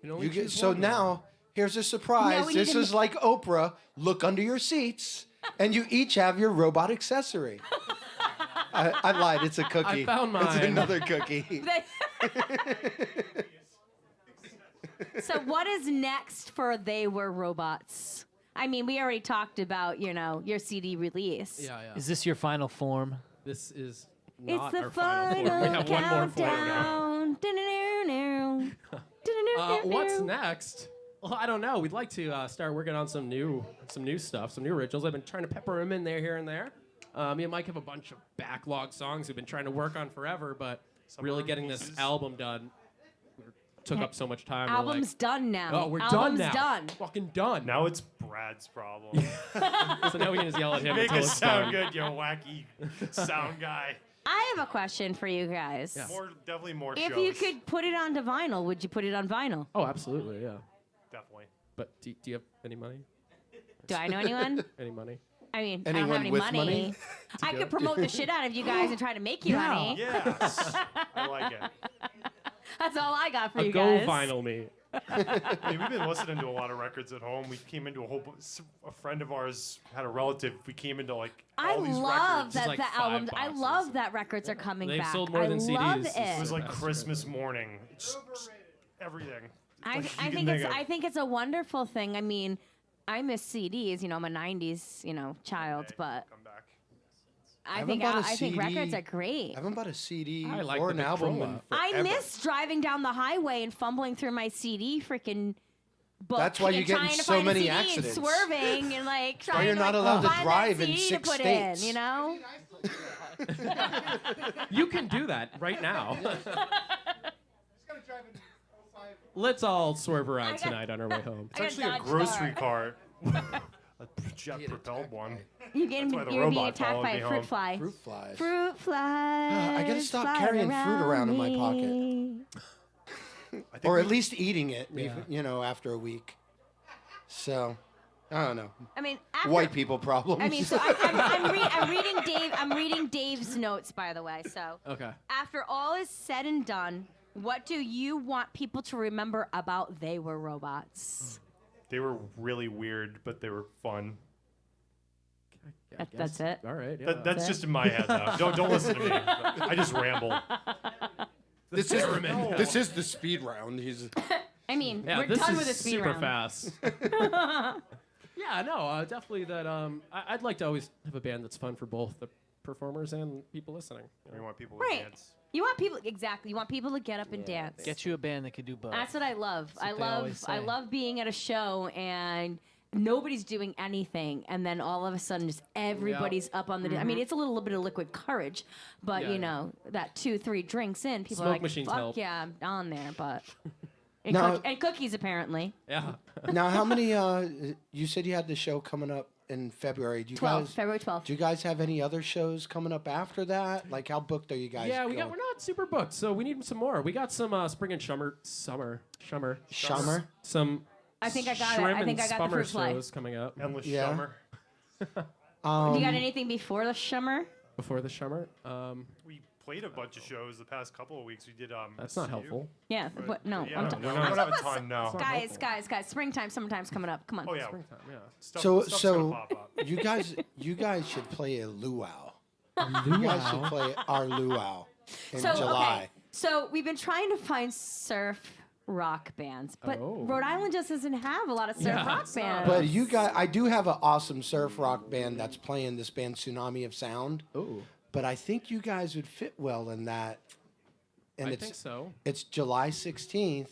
You get, so now, here's a surprise. Now we need This to- is like Oprah. Look under your seats, and you each have your robot accessory. I lied. It's a cookie. I found It's mine. another cookie. So what is next for They Were Robots? I mean, we already talked about, your CD release. Yeah. Is this your final form? This is It's not the our final four. We final have one more for you. countdown. What's next? Well, I don't know. We'd like to start working on some new stuff, some new originals. I've been trying to pepper them in there here and there. Me and Mike have a bunch of backlog songs we've been trying to work on forever, but really getting this album done took up so much time. Album's done now. Oh, we're Album's done now. done. Fucking done. Now it's Brad's problem. So now we can just yell at him Make until us it's sound done. good, you wacky sound guy. I have a question for you guys. Yeah. Definitely more If shows. you could put it onto vinyl, would you put it on vinyl? Oh, absolutely, yeah. Definitely. But do you have any money? Do I know anyone? Any money? I mean, I don't Anyone have any with money. money? I could promote the shit out of you guys and try to make you money. Yes. I like it. That's all I got for you Go guys. vinyl me. I mean, we've been listening to a lot of records at home. We came into a friend of ours had a relative. We came into like I all these love records. that like the 5 albums. I boxes. love that records are coming They've back. sold more than I love CDs. it. It was like That's Christmas morning. It's everything. I you think can it's think of- I think it's a wonderful thing. I mean, I miss CDs. You know, I'm a '90s child, Hey, but come back. I haven't think bought a I think CD. records are great. I haven't bought a CD I like or the an big album Corolla. in I forever. miss driving down the highway and fumbling through my CD freaking book. That's why you and get in trying to so find a many CD accidents. And swerving and like trying you're to not like, allowed to find drive that in CD 6 to put states. In, you know? You can do that right now. Let's all swerve around got- tonight on our way home. I got It's actually a Dodge grocery Star. cart. A jet-propelled one. You're getting That's why the you're being robot attacked followed by me a fruit home. fly. Fruit flies. Fruit flies. I gotta stop fly carrying fruit around in my pocket. me. I think Or we- at least eating it, Yeah. after a week. So, I don't know. I mean, after, White people problems. I mean, so I'm reading Dave. I'm reading Dave's notes, by the way. So Okay. after all is said and done, what do you want people to remember about They Were Robots? They were really weird, but they were fun. I That's it. All right. Yeah. That's That's just in my head, though. Don't listen to me. I just ramble. this is the speed round. He's I mean, Yeah, we're this done is with the speed super round. fast. Yeah, no, definitely that. I'd like to always have a band that's fun for both the performers and people listening. We want people Right. to dance. You want people exactly. You want people to get up and dance. Get you a band that can do both. That's what I love. That's what they always I say. love being at a show and nobody's doing anything, and then all of a sudden, just everybody's up on the. I mean, it's a little bit of liquid courage, but Yeah, you know that 2-3 drinks in, people Smoke are like, machines "Fuck help. yeah, I'm on there." But Now- and cookies apparently. Yeah. now. How many? You said you had the show coming up in February. Do you 12th, guys? February 12th. Do you guys have any other shows coming up after that? Like, how booked are you guys? Yeah, we're going? not super booked, so we need some more. We got some spring and summer. Summer. Some. I think I got it. shrimp I think and I got the spummer fruit fly. shows coming up Endless Yeah. summer. Do you got anything before the summer? before the summer. We played a bunch of shows the past couple of weeks. We did. That's not SU. helpful. Yeah. What? No. Yeah, I'm we ta- don't I'm have a talking ton, about no. Guys, Springtime, summertime's coming up. Come on. Oh yeah. Springtime, yeah. Stuff, So stuff's gonna so pop up. you guys should play a luau. You guys should play our luau in July. Okay. So we've been trying to find surf rock bands, but Oh. Rhode Island just doesn't have a lot of surf Yeah, rock it's not. bands. But you guys, I do have an awesome surf rock band that's playing this band Tsunami of Sound. Oh. But I think you guys would fit well in that. And I it's think so. it's July 16th,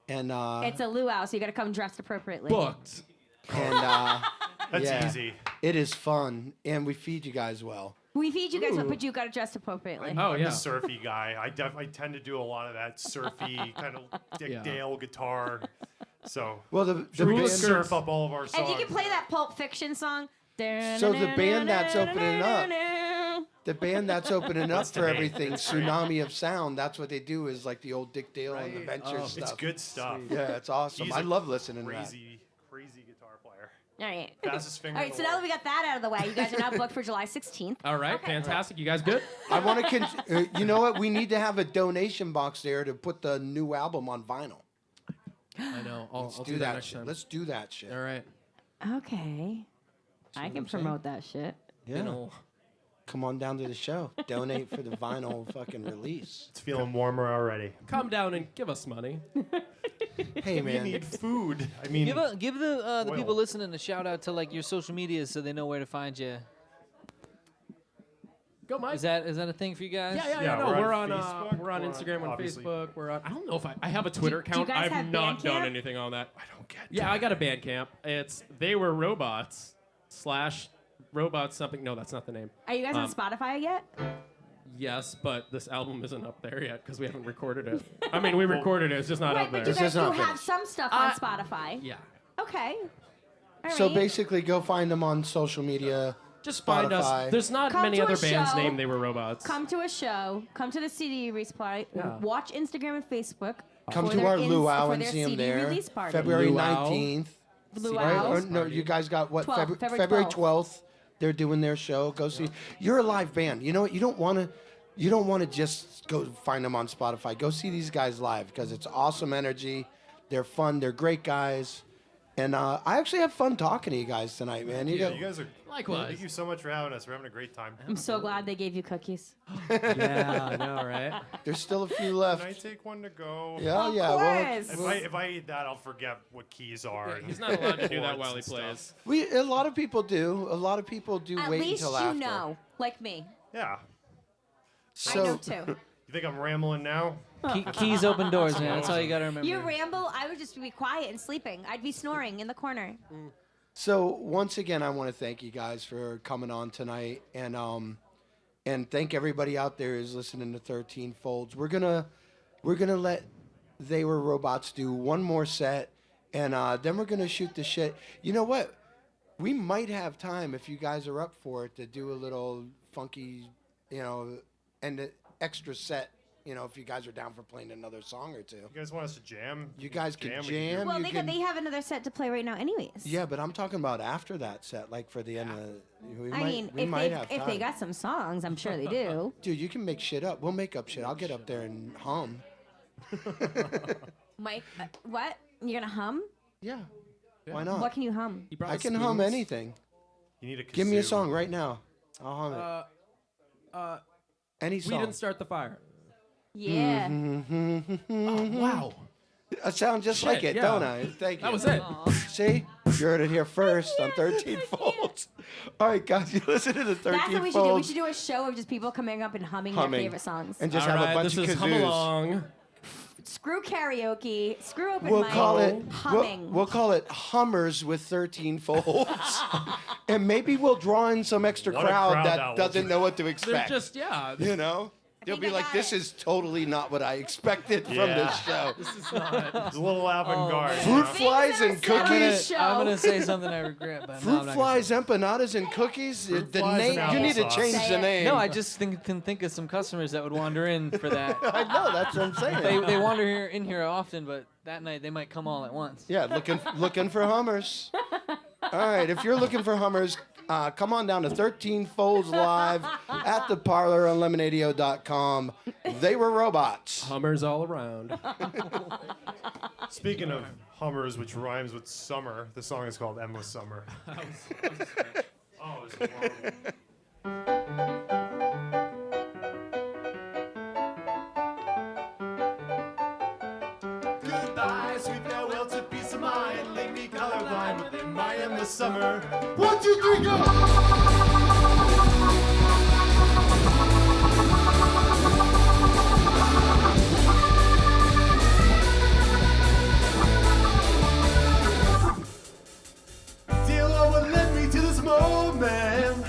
and it's a luau, so you got to come dressed appropriately. Booked. and That's yeah, easy. It is fun, and we feed you guys well. We feed you guys, but you got to dress appropriately. Oh, I'm yeah. a surfy guy. I tend to do a lot of that surfy kind of Dick Yeah. Dale guitar. So Well, the we band, just surf up all of our And songs. you can play that Pulp Fiction song. So the band that's opening up, the band that's opening up What's the for name? everything, Tsunami of Sound. That's what they do is like the old Dick Dale and the Venture Oh. stuff. It's good stuff. Yeah, it's awesome. He's I a love listening to that. Crazy guitar player. All right. Fastest finger All in right, the so now that world. we got that out of the way, you guys are now booked for July 16th. All right, fantastic. You guys good? I want to. You know what? We need to have a donation box there to put the new album on vinyl. I know. I'll Let's do that next shit. time. Let's do that shit. All right. Okay. I can promote that shit. Yeah. Come on down to the show. Donate for the vinyl fucking release. It's feeling warmer already. Come down and give us money. Hey You man, need food. I mean, Give the oil. people listening a shout out to like your social medias so they know where to find you. Go, Mike. Is that a thing for you guys? Yeah. No, we're on Instagram, on Facebook. I don't know if I have a Twitter account. guys I've have not Bandcamp? done anything on that. I don't get. Yeah, I got a Bandcamp. It's They Were Robots / Robots something. No, that's not the name. Are you guys on Spotify yet? Yes, but this album isn't up there yet because we haven't recorded it. I mean, we recorded it. It's just not Right, up but there. you guys do have some stuff on Spotify. Yeah. Okay. All So right. basically, go find them on social media. Just Spotify. find us. There's not Come many to other a bands show. named They Were Robots. Come to a show. Come to the CD release party. Yeah. Watch Instagram and Facebook. Come for to their our Luau for and their see them CD there. release party. February Luau. 19th. Luau. Right? Or, no, you guys got what? 12th, February February 12th. They're doing their show. Go see. You're a live band. You know what? You don't want to just go find them on Spotify. Go see these guys live because it's awesome energy. They're fun. They're great guys. And I actually have fun talking to you guys tonight, man. You guys are. Likewise. Thank you so much for having us. We're having a great time. I'm so glad they gave you cookies. Yeah, I know, right? There's still a few left. Can I take one to go? Yeah, Of yeah. course. If I eat that, I'll forget what keys are. He's not allowed to do that while he plays. A lot of people do. A lot of people do At wait least until you after. know, like me. Yeah. I know So too. You think I'm rambling now? Keys open doors, man. That's all you gotta remember. You ramble. I would just be quiet and sleeping. I'd be snoring in the corner. So once again, I want to thank you guys for coming on tonight, and thank everybody out there who's listening to 13 Folds. We're gonna let They Were Robots do one more set, and then we're gonna shoot the shit. You know what? We might have time if you guys are up for it to do a little funky, and an extra set. If you guys are down for playing another song or two. You guys want us to jam? You guys can we jam. Well, you they have another set to play right now, anyways. Yeah, but I'm talking about after that set, like for the end of. We I mean, we might have if they time. got some songs, I'm sure they do. Dude, you can make shit up. We'll make up shit. I'll get up there and hum. Mike, what? You're gonna hum? Yeah. Why not? What can you hum? I can hum anything. You need a Give me a kazoo. song right now. I'll hum it. Any song. We didn't start the fire. Yeah. Wow. I sound just like it, yeah. don't I? Thank you. That was it. See? You heard it here first on 13 Folds. All right, guys, you listen to the 13 That's what we should do. We Folds. should do a show of just people coming up and humming their favorite songs. And just All have right, a bunch this of is Hum kazoos. Along. Screw karaoke. Screw open We'll mic. call it humming. we'll call it Hummers with 13 Folds. And maybe we'll draw in some extra What a crowd crowd that that will doesn't be. know what to They're expect. just, yeah. They'll think be I like, got this it. is totally not what I expected from this show. This is not. It's a little avant-garde. Fruit flies and cookies. show. I'm gonna say something I regret, but no, I'm Fruit not gonna flies, empanadas, and cookies. Fruit The flies name. and You need to applesauce. change Say the it. name. No, I just can think of some customers that would wander in for that. I know. That's what I'm saying. They wander in here often, but that night they might come all at once. Yeah, looking for Hummers. All right, if you're looking for Hummers, come on down to 13 Folds Live at the Parlour on Lemonadio.com. They Were Robots. Hummers all around. Speaking of Hummers, which rhymes with summer, the song is called Endless Summer. Oh, it's horrible. Goodbye, sweet farewell to peace of mind. Leave me colorblind within my endless summer. 1, 2, 3, go! Dear Lord, what led me to this moment?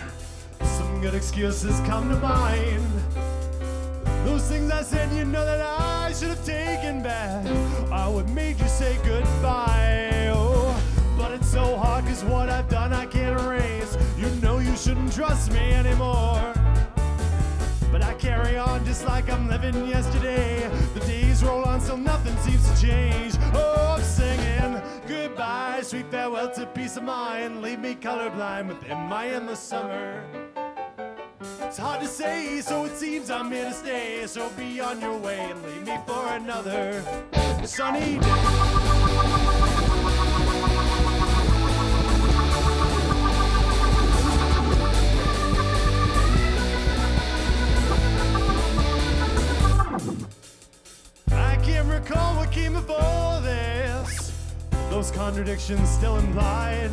Some good excuses come to mind. Those things I said, you know that I should have taken back. I would made you say goodbye. Oh, but it's so hard, cause what I've done I can't erase. You know you shouldn't trust me anymore. But I carry on just like I'm living yesterday. The days roll on, so nothing seems to change. Oh, I'm singing goodbye, sweet farewell to peace of mind. Leave me colorblind within my endless summer. It's hard to say, so it seems I'm here to stay. So be on your way and leave me for another sunny day. I can't recall what came before this. Those contradictions still implied.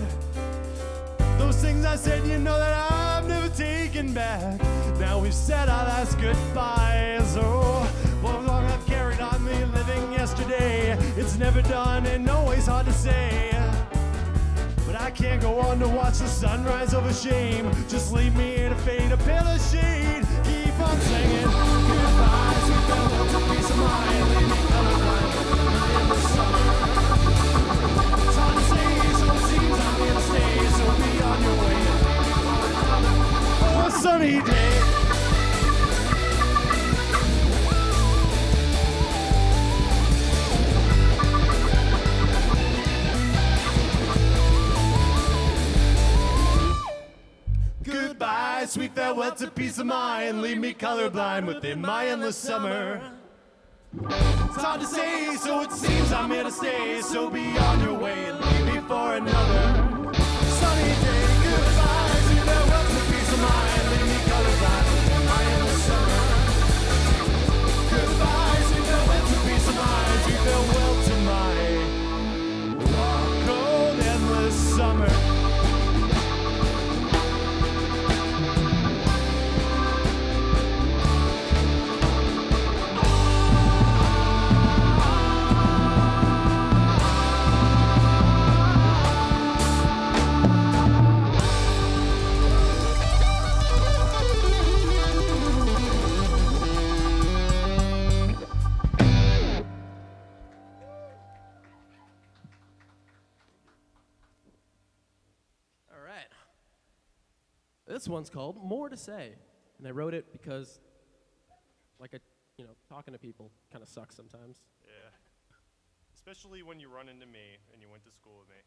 Those things I said, you know that I've never taken looking back. Now we've said our last goodbyes. Oh, what long I've carried on me living yesterday. It's never done and always hard to say. But I can't go on to watch the sunrise over shame. Just leave me here to fade a pale of shade. Keep on singing goodbye, sweet farewell to peace of mind. Leave me colorblind in the summer. It's hard to say, so it seems I'm here to stay. So be on your way. Oh, a sunny day. Goodbye, sweet farewell to peace of mind. Leave me colorblind within my endless summer. It's hard to say, so it seems I'm here to stay. So be on your way and leave me for another sunny day. Goodbye, sweet farewell to peace of mind. Leave me colorblind within my endless summer. Goodbye, sweet farewell to peace of mind. Sweet farewell to my cold endless summer. This one's called More to Say. And I wrote it because, talking to people kind of sucks sometimes. Yeah. Especially when you run into me and you went to school with me.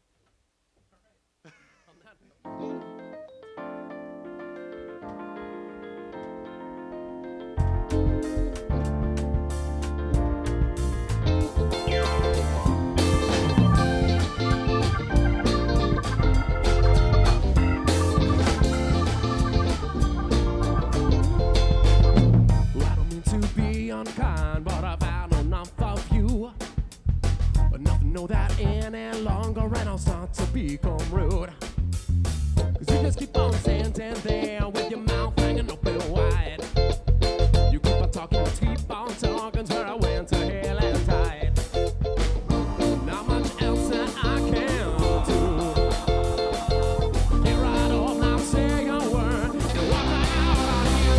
Unkind, but I've had enough of you. But nothing know that any longer, and I'll start to become rude. Cause you just keep on standing there with your mouth hanging open wide. You keep on talking, keep on talking, where I went to hell and died. Not much else that I can do. Get right off, not say a word, and walk out on you.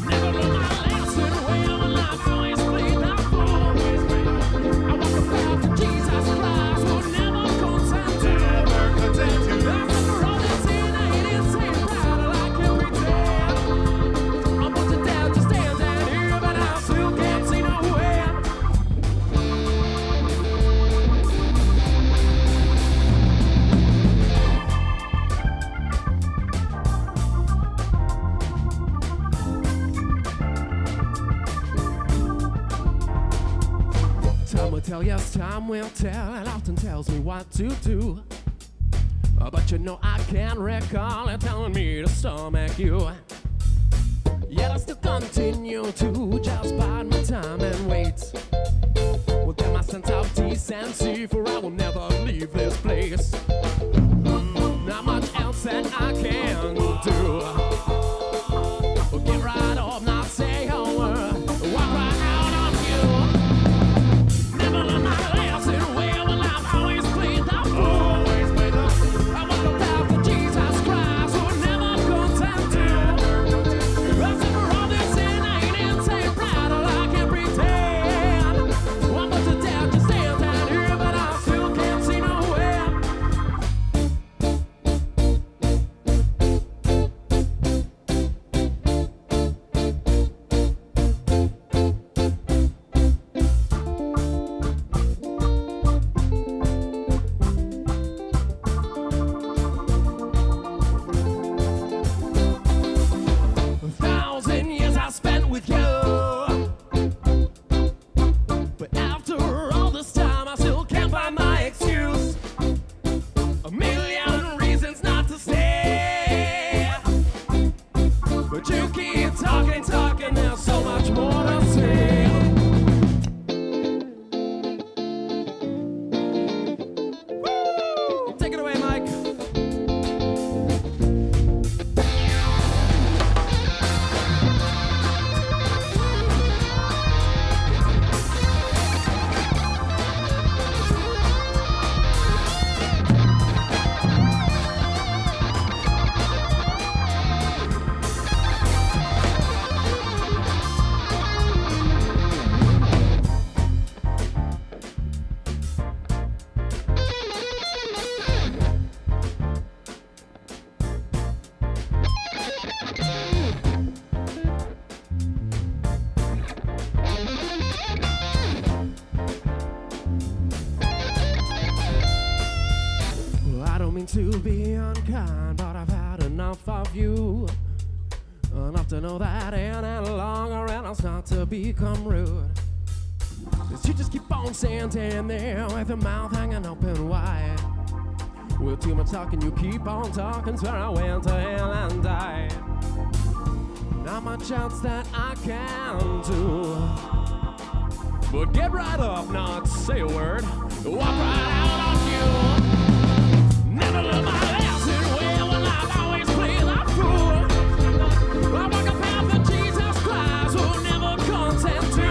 Never run my tell, yes, time will tell, and often tells me what to do. But you know I can't recall it telling me to stomach you. Yet I still continue to just bide my time and wait. Will get my sense of decency, for I will never leave this place. Not much else that I can do. Get right off, not say a word, walk right out on you. Never learned my lesson well, and I've always played the fool. I want the path of Jesus Christ, who never content to. I suffer all this and I ain't insane, brattle, I can't pretend. I'm about to death, just stand down here, but I still can't see nowhere. enough of you. Enough to know that any longer, and I'll start to become rude. 'Cause you just keep on standing there with your mouth hanging open wide. With too much talking, you keep on talking, swear I went to hell and died. Not much else that I can do, but get right up, not say a word, walk right out on you. Never learned my lesson well, when I've always played that fool. I walk a path of Jesus Christ who never consent to.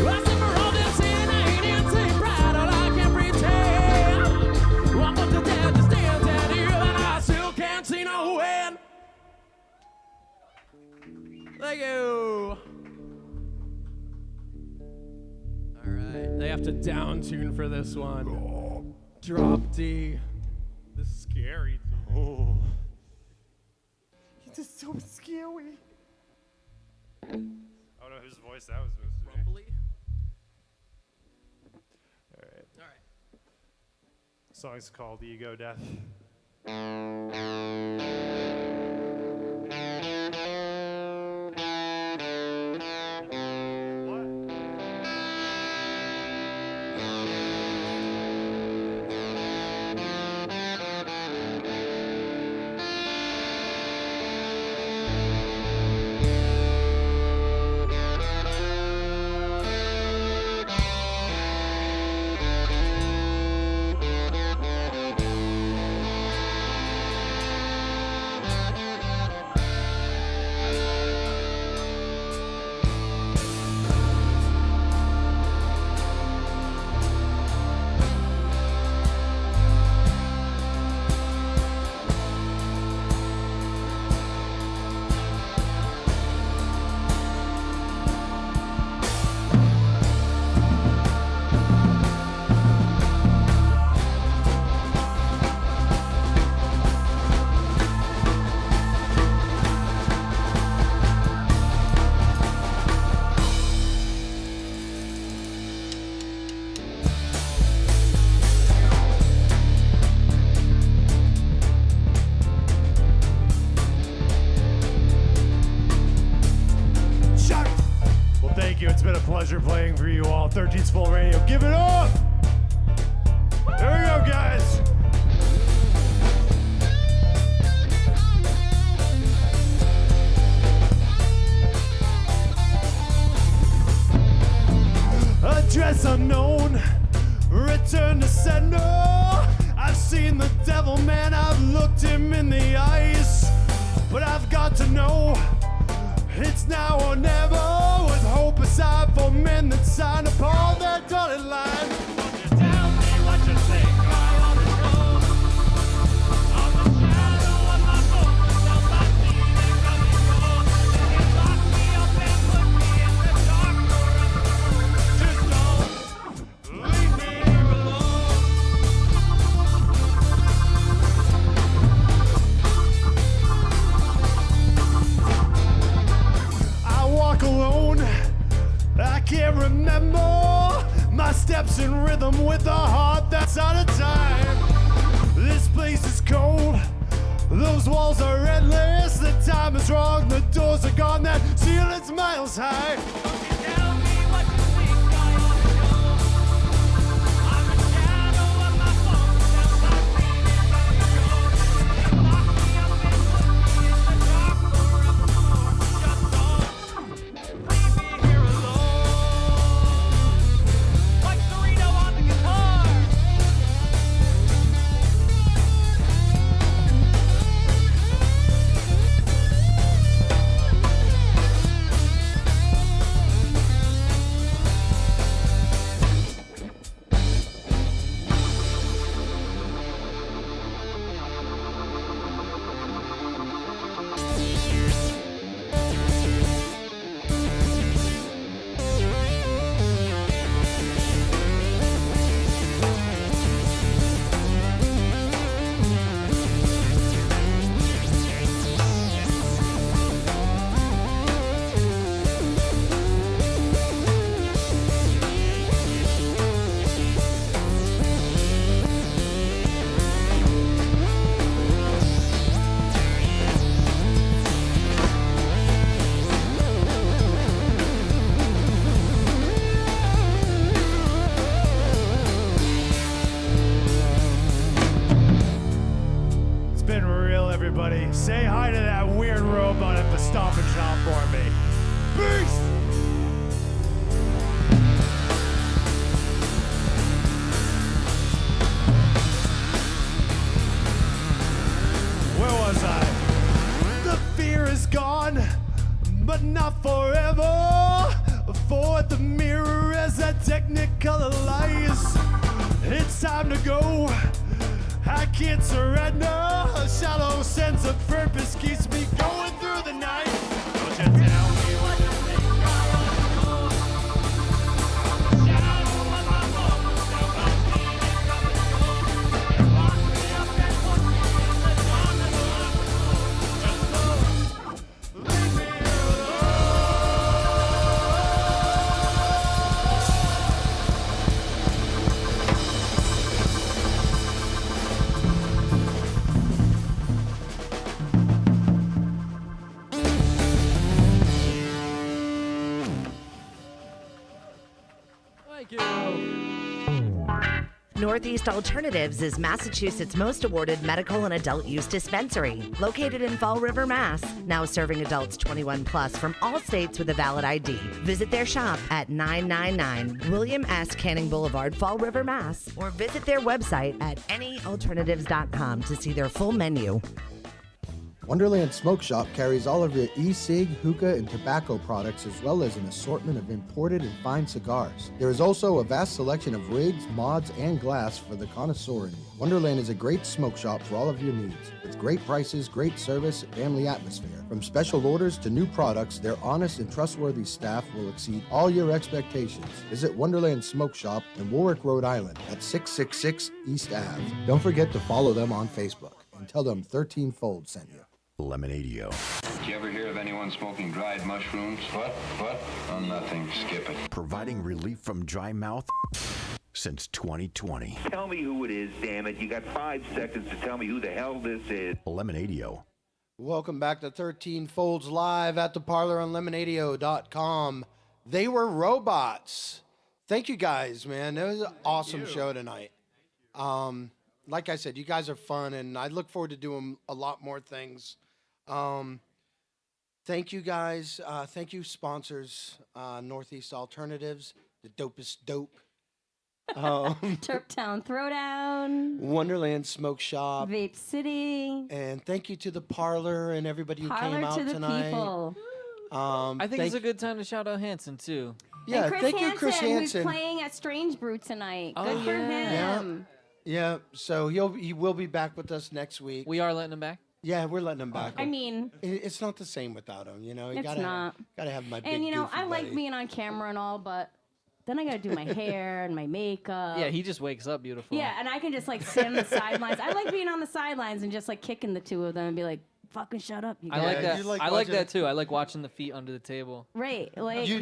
I suffer all this sin, I ain't anything bright, all I can pretend. I'm but the dead just stands at here, and I still can't see no end. Thank you. All right, they have to down tune for this one. Drop D. The scary thing. Oh. It's just so scary. I don't know whose voice that was supposed to be. Rumbly. All right. The song's called Ego Death. It's been a pleasure playing for you all. 13's Full Radio. Give it up! There we go, guys. Address unknown, return to sender. I've seen the devil, man, I've looked him in the eyes. But I've got to know, it's now or never, with hope aside for men that sign upon their dotted line. Won't you tell me what you think I ought to know? On the shadow of my bones, down my feet and coming on. You lock me up and put me in the dark room. Just don't leave me here alone. I walk alone, I can't remember my steps in rhythm with a heart that's out of time. This place is cold, those walls are endless, the time is wrong, the doors are gone, that ceiling's miles high. Don't you tell me what you think I ought to know. I'm the shadow of my bones, down my feet and coming on. You lock me up and put me in the dark forevermore. Just don't leave me here alone. Like Sereno on the guitar. It's been real, everybody. Say hi to that weird robot at the Stop and Shop for me. Peace! Where was I? The fear is gone, but not forever. For the mirror as a technicolor lies. It's time to go. I can't surrender. A shallow sense of purpose keeps me going through the night. Don't you tell me what to think. Thank you. Northeast Alternatives is Massachusetts' most awarded medical and adult use dispensary, located in Fall River, Mass. Now serving adults 21 plus from all states with a valid ID. Visit their shop at 999 William S. Canning Boulevard, Fall River, Mass. Or visit their website at anyalternatives.com to see their full menu. Wonderland Smoke Shop carries all of your e-cig, hookah, and tobacco products, as well as an assortment of imported and fine cigars. There is also a vast selection of rigs, mods, and glass for the connoisseur in you. Wonderland is a great smoke shop for all of your needs. With great prices, great service, and family atmosphere. From special orders to new products, their honest and trustworthy staff will exceed all your expectations. Visit Wonderland Smoke Shop in Warwick, Rhode Island at 666 East Ave. Don't forget to follow them on Facebook and tell them 13 Fold sent you. Lemonadio. Did you ever hear of anyone smoking dried mushrooms? What? Oh, nothing. Skip it. Providing relief from dry mouth since 2020. Tell me who it is, damn it. You got 5 seconds to tell me who the hell this is. Lemonadio. Welcome back to 13 Folds Live at the Parlour on Lemonadio.com. They were robots. Thank you guys, man. It was an awesome show tonight. Like I said, you guys are fun, and I look forward to doing a lot more things. Thank you guys. Thank you, sponsors. Northeast Alternatives, the dopest dope. Turptown Throwdown. Wonderland Smoke Shop. Vape City. And thank you to the Parlour and everybody who Parlour came out to the tonight. people. I think it's a good time to shout out Hanson, too. Yeah, and thank you, Chris Hansen. Who's playing at Strange Brew tonight. Oh, Good for him. Yeah, so he will be back with us next week. We are letting him back? Yeah, we're letting him back. I mean, it's not the same without him, you know. You it's gotta not. Gotta have my big And you know, goofy I like buddy. being on camera and all, but then I gotta do my hair and my makeup. Yeah, he just wakes up beautiful. Yeah, and I can just like stand on the sidelines. I like being on the sidelines and just like kicking the two of them and be like, "Fucking shut up, you guys." I like that. like I like watching- that too. I like watching the feet under the table. Right, like You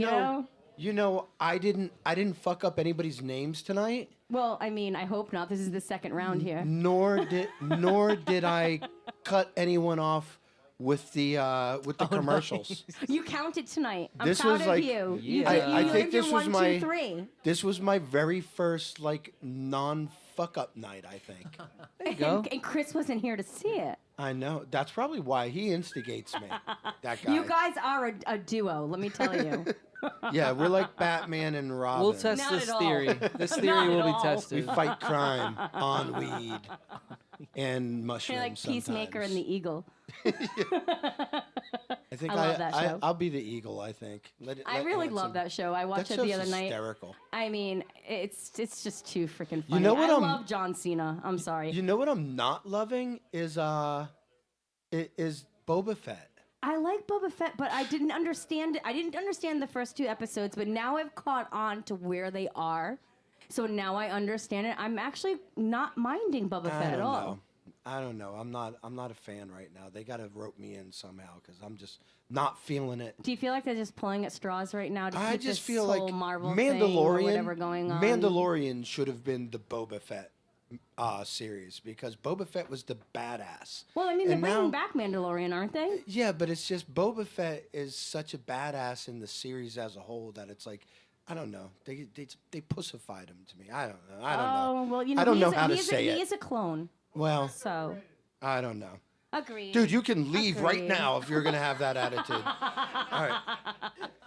know, I didn't fuck up anybody's names tonight. Well, I mean, I hope not. This is the second round here. Nor did I cut anyone off with the commercials. You counted tonight. I'm This proud was of like- you. Yeah. I You think earned your this was 1, my 2, 3. This was my very first like non-fuck up night, I think. There you go. And Chris wasn't here to see it. I know. That's probably why he instigates me. That guy. You guys are a duo, let me tell you. Yeah, we're like Batman and Robin. We'll test Not this at all. theory. This Not theory will at be all. We tested. fight crime on weed and You're mushrooms. like Peacemaker and the Eagle. I think I love that show. I'll be the eagle. I think. I really love that show. I watched it the other night. Hysterical. I mean, it's just too freaking funny. You know what I I'm- love John Cena. I'm sorry. You know what I'm not loving is Boba Fett. I like Boba Fett, but I didn't understand it. I didn't understand the first 2 episodes, but now I've caught on to where they are. So now I understand it. I'm actually not minding Boba Fett at all. I don't know. I'm not a fan right now. They got to rope me in somehow because I'm just not feeling it. Do you feel like they're just pulling at straws right now to I keep just this feel whole like Marvel thing or whatever going on? Mandalorian should have been the Boba Fett series because Boba Fett was the badass. Well, I mean, they're And bringing now- back Mandalorian, aren't they? Yeah, but it's just Boba Fett is such a badass in the series as a whole that it's like, I don't know. They pussified him to me. I don't know. Oh, well, you know, I don't he know is a- how to he is a- say it. He is a clone. Well, So, I don't know. Agreed. Dude, you can leave right Agreed. now if you're going to have that attitude. All right.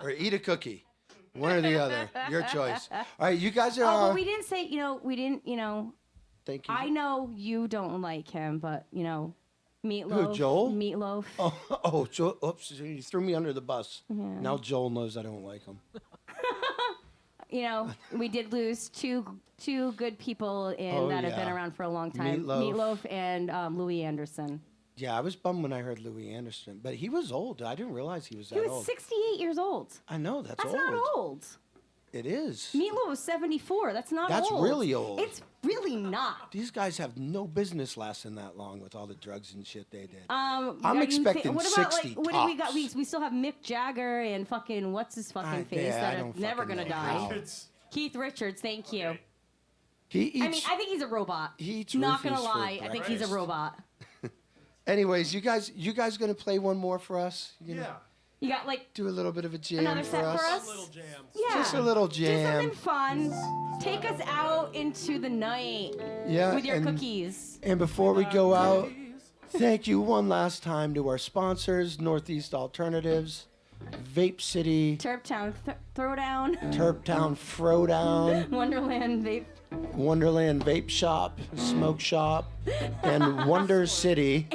Or eat a cookie. One or the other. Your choice. All right, you guys are... Oh, but we didn't say, Thank you. I know you don't like him, but, Meatloaf. Who, Joel? Meatloaf. Oh, Joel. Oops, you threw me under the bus. Yeah. Now Joel knows I don't like him. We did lose two good people Oh, that have been yeah. around for a long time. Meatloaf. and Louis Anderson. Yeah, I was bummed when I heard Louis Anderson, but he was old. I didn't realize he was that He was old. 68 years old. I know, that's old. not old. It is. Meatloaf was 74. That's not That's old. really old. It's really not. These guys have no business lasting that long with all the drugs and shit they did. I'm expecting what about 60 what do we got? tops. We still have Mick Jagger and fucking what's his fucking face yeah, I that are don't never fucking gonna know die. how. Keith Richards, thank you. He eats. I mean, I think he's a robot. He eats Not gonna roofies for lie, I think he's a breakfast. robot. Anyways, you guys gonna play one more for us? You got like Do a little bit of a jam another for set us. for us? Little jam. Yeah. Just a little Do jam. something fun. Take us out into the night Yeah, with your and- cookies. And before we go out, thank you one last time to our sponsors, Northeast Alternatives, Vape City, Turptown Throwdown, Turptown Throwdown, Wonderland Vape, Wonderland Vape Shop, Smoke Shop, and Wonder City,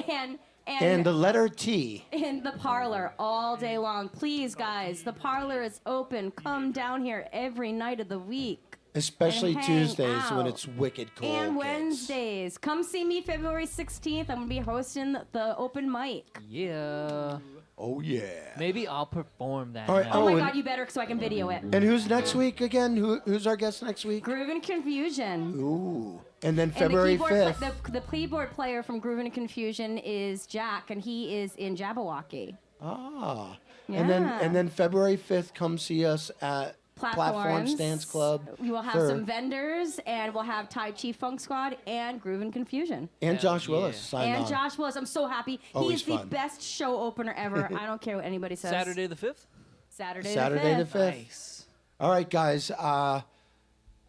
and the letter T. in the parlor all day long. Please, guys, the parlor is open. Come down here every night of the week. Especially and hang Tuesdays when out. it's wicked cold. And kids. Wednesdays. Come see me February 16th. I'm going to be hosting the open mic. Yeah. Oh, yeah. Maybe I'll perform that. All right, night. Oh, my and- God, you better so I can video it. And who's next week again? Who's our guest next week? Groove and Confusion. Ooh. And then And February the 5th. the keyboard player from Groove and Confusion is Jack, and he is in Jabberwocky. Ah. Yeah. And then February 5th, come see us at Platforms Dance Club. We will have for- some vendors, and we'll have Tai Chi Funk Squad and Groove and Confusion. And Josh Willis signed And on. Josh Willis. I'm so happy. Always He is the fun. best show opener ever. I don't care what anybody says. Saturday the 5th? Saturday Saturday the the 5th. 5th. Nice. All right, guys.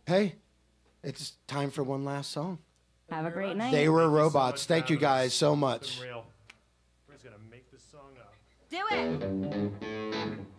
Hey, it's time for one last song. Have a great night. They Were Robots. Thank you guys so much. Real. We're just gonna make this song up. Do it.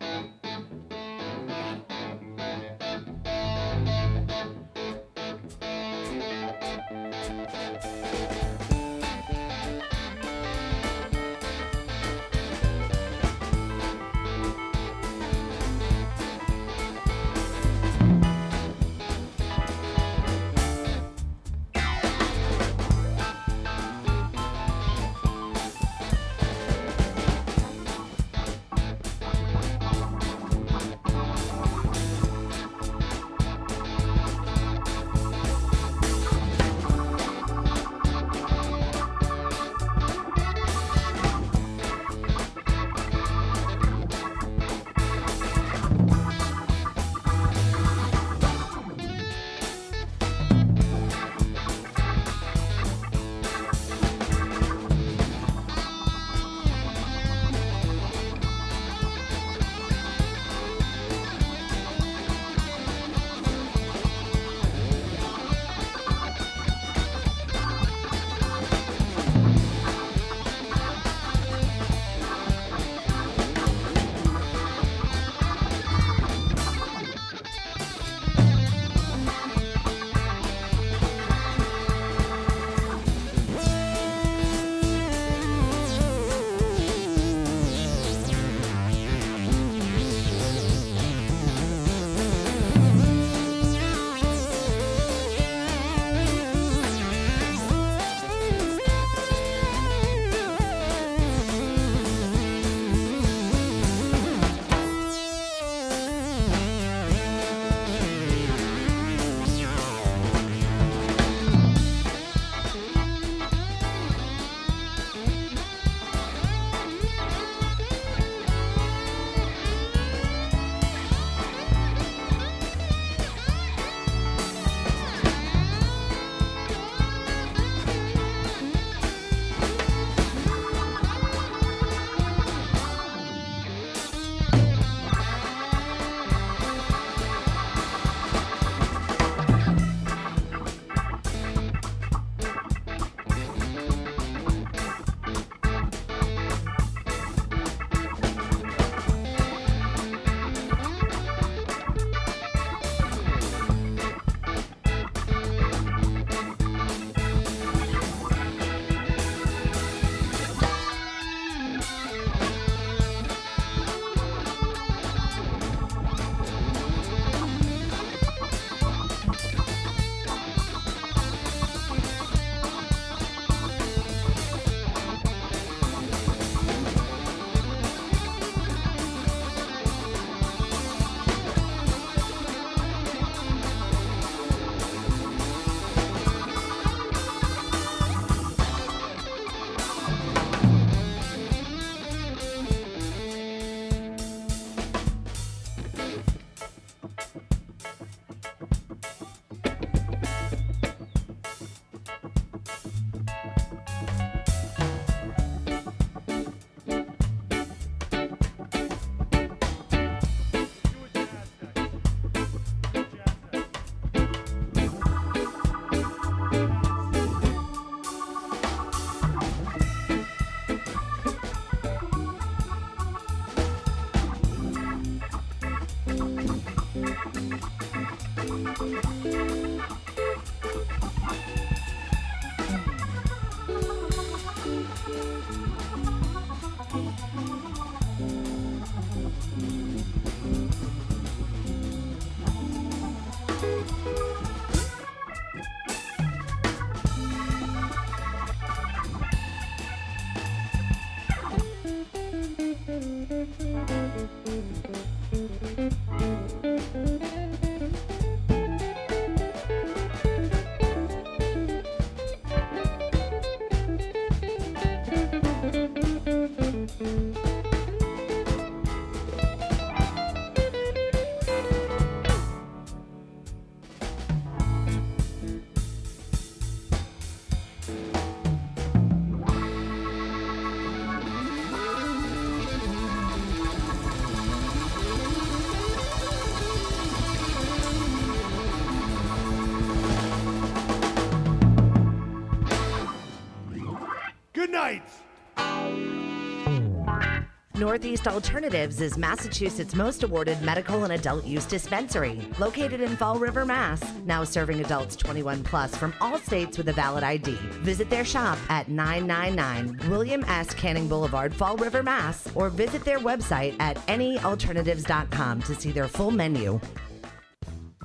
Northeast Alternatives is Massachusetts' most awarded medical and adult use dispensary, located in Fall River, Mass. Now serving adults 21 plus from all states with a valid ID. Visit their shop at 999 William S. Canning Boulevard, Fall River, Mass. Or visit their website at anyalternatives.com to see their full menu.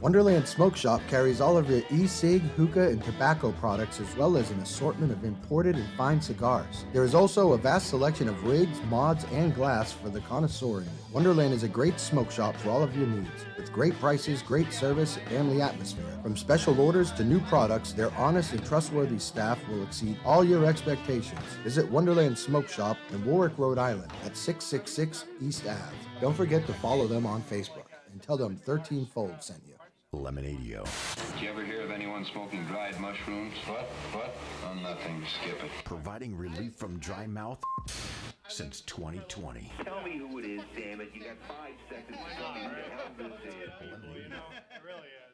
Wonderland Smoke Shop carries all of your e-cig, hookah, and tobacco products, as well as an assortment of imported and fine cigars. There is also a vast selection of rigs, mods, and glass for the connoisseur. Wonderland is a great smoke shop for all of your needs. With great prices, great service, and family atmosphere. From special orders to new products, their honest and trustworthy staff will exceed all your expectations. Visit Wonderland Smoke Shop in Warwick, Rhode Island at 666 East Ave. Don't forget to follow them on Facebook and tell them 13 Fold sent you. Lemonadio. Did you ever hear of anyone smoking dried mushrooms? What? Oh, nothing. Skip it. Providing relief from dry mouth since 2020. Tell me who it is, damn it. You got 5 seconds to tell me who the hell this is. Really is.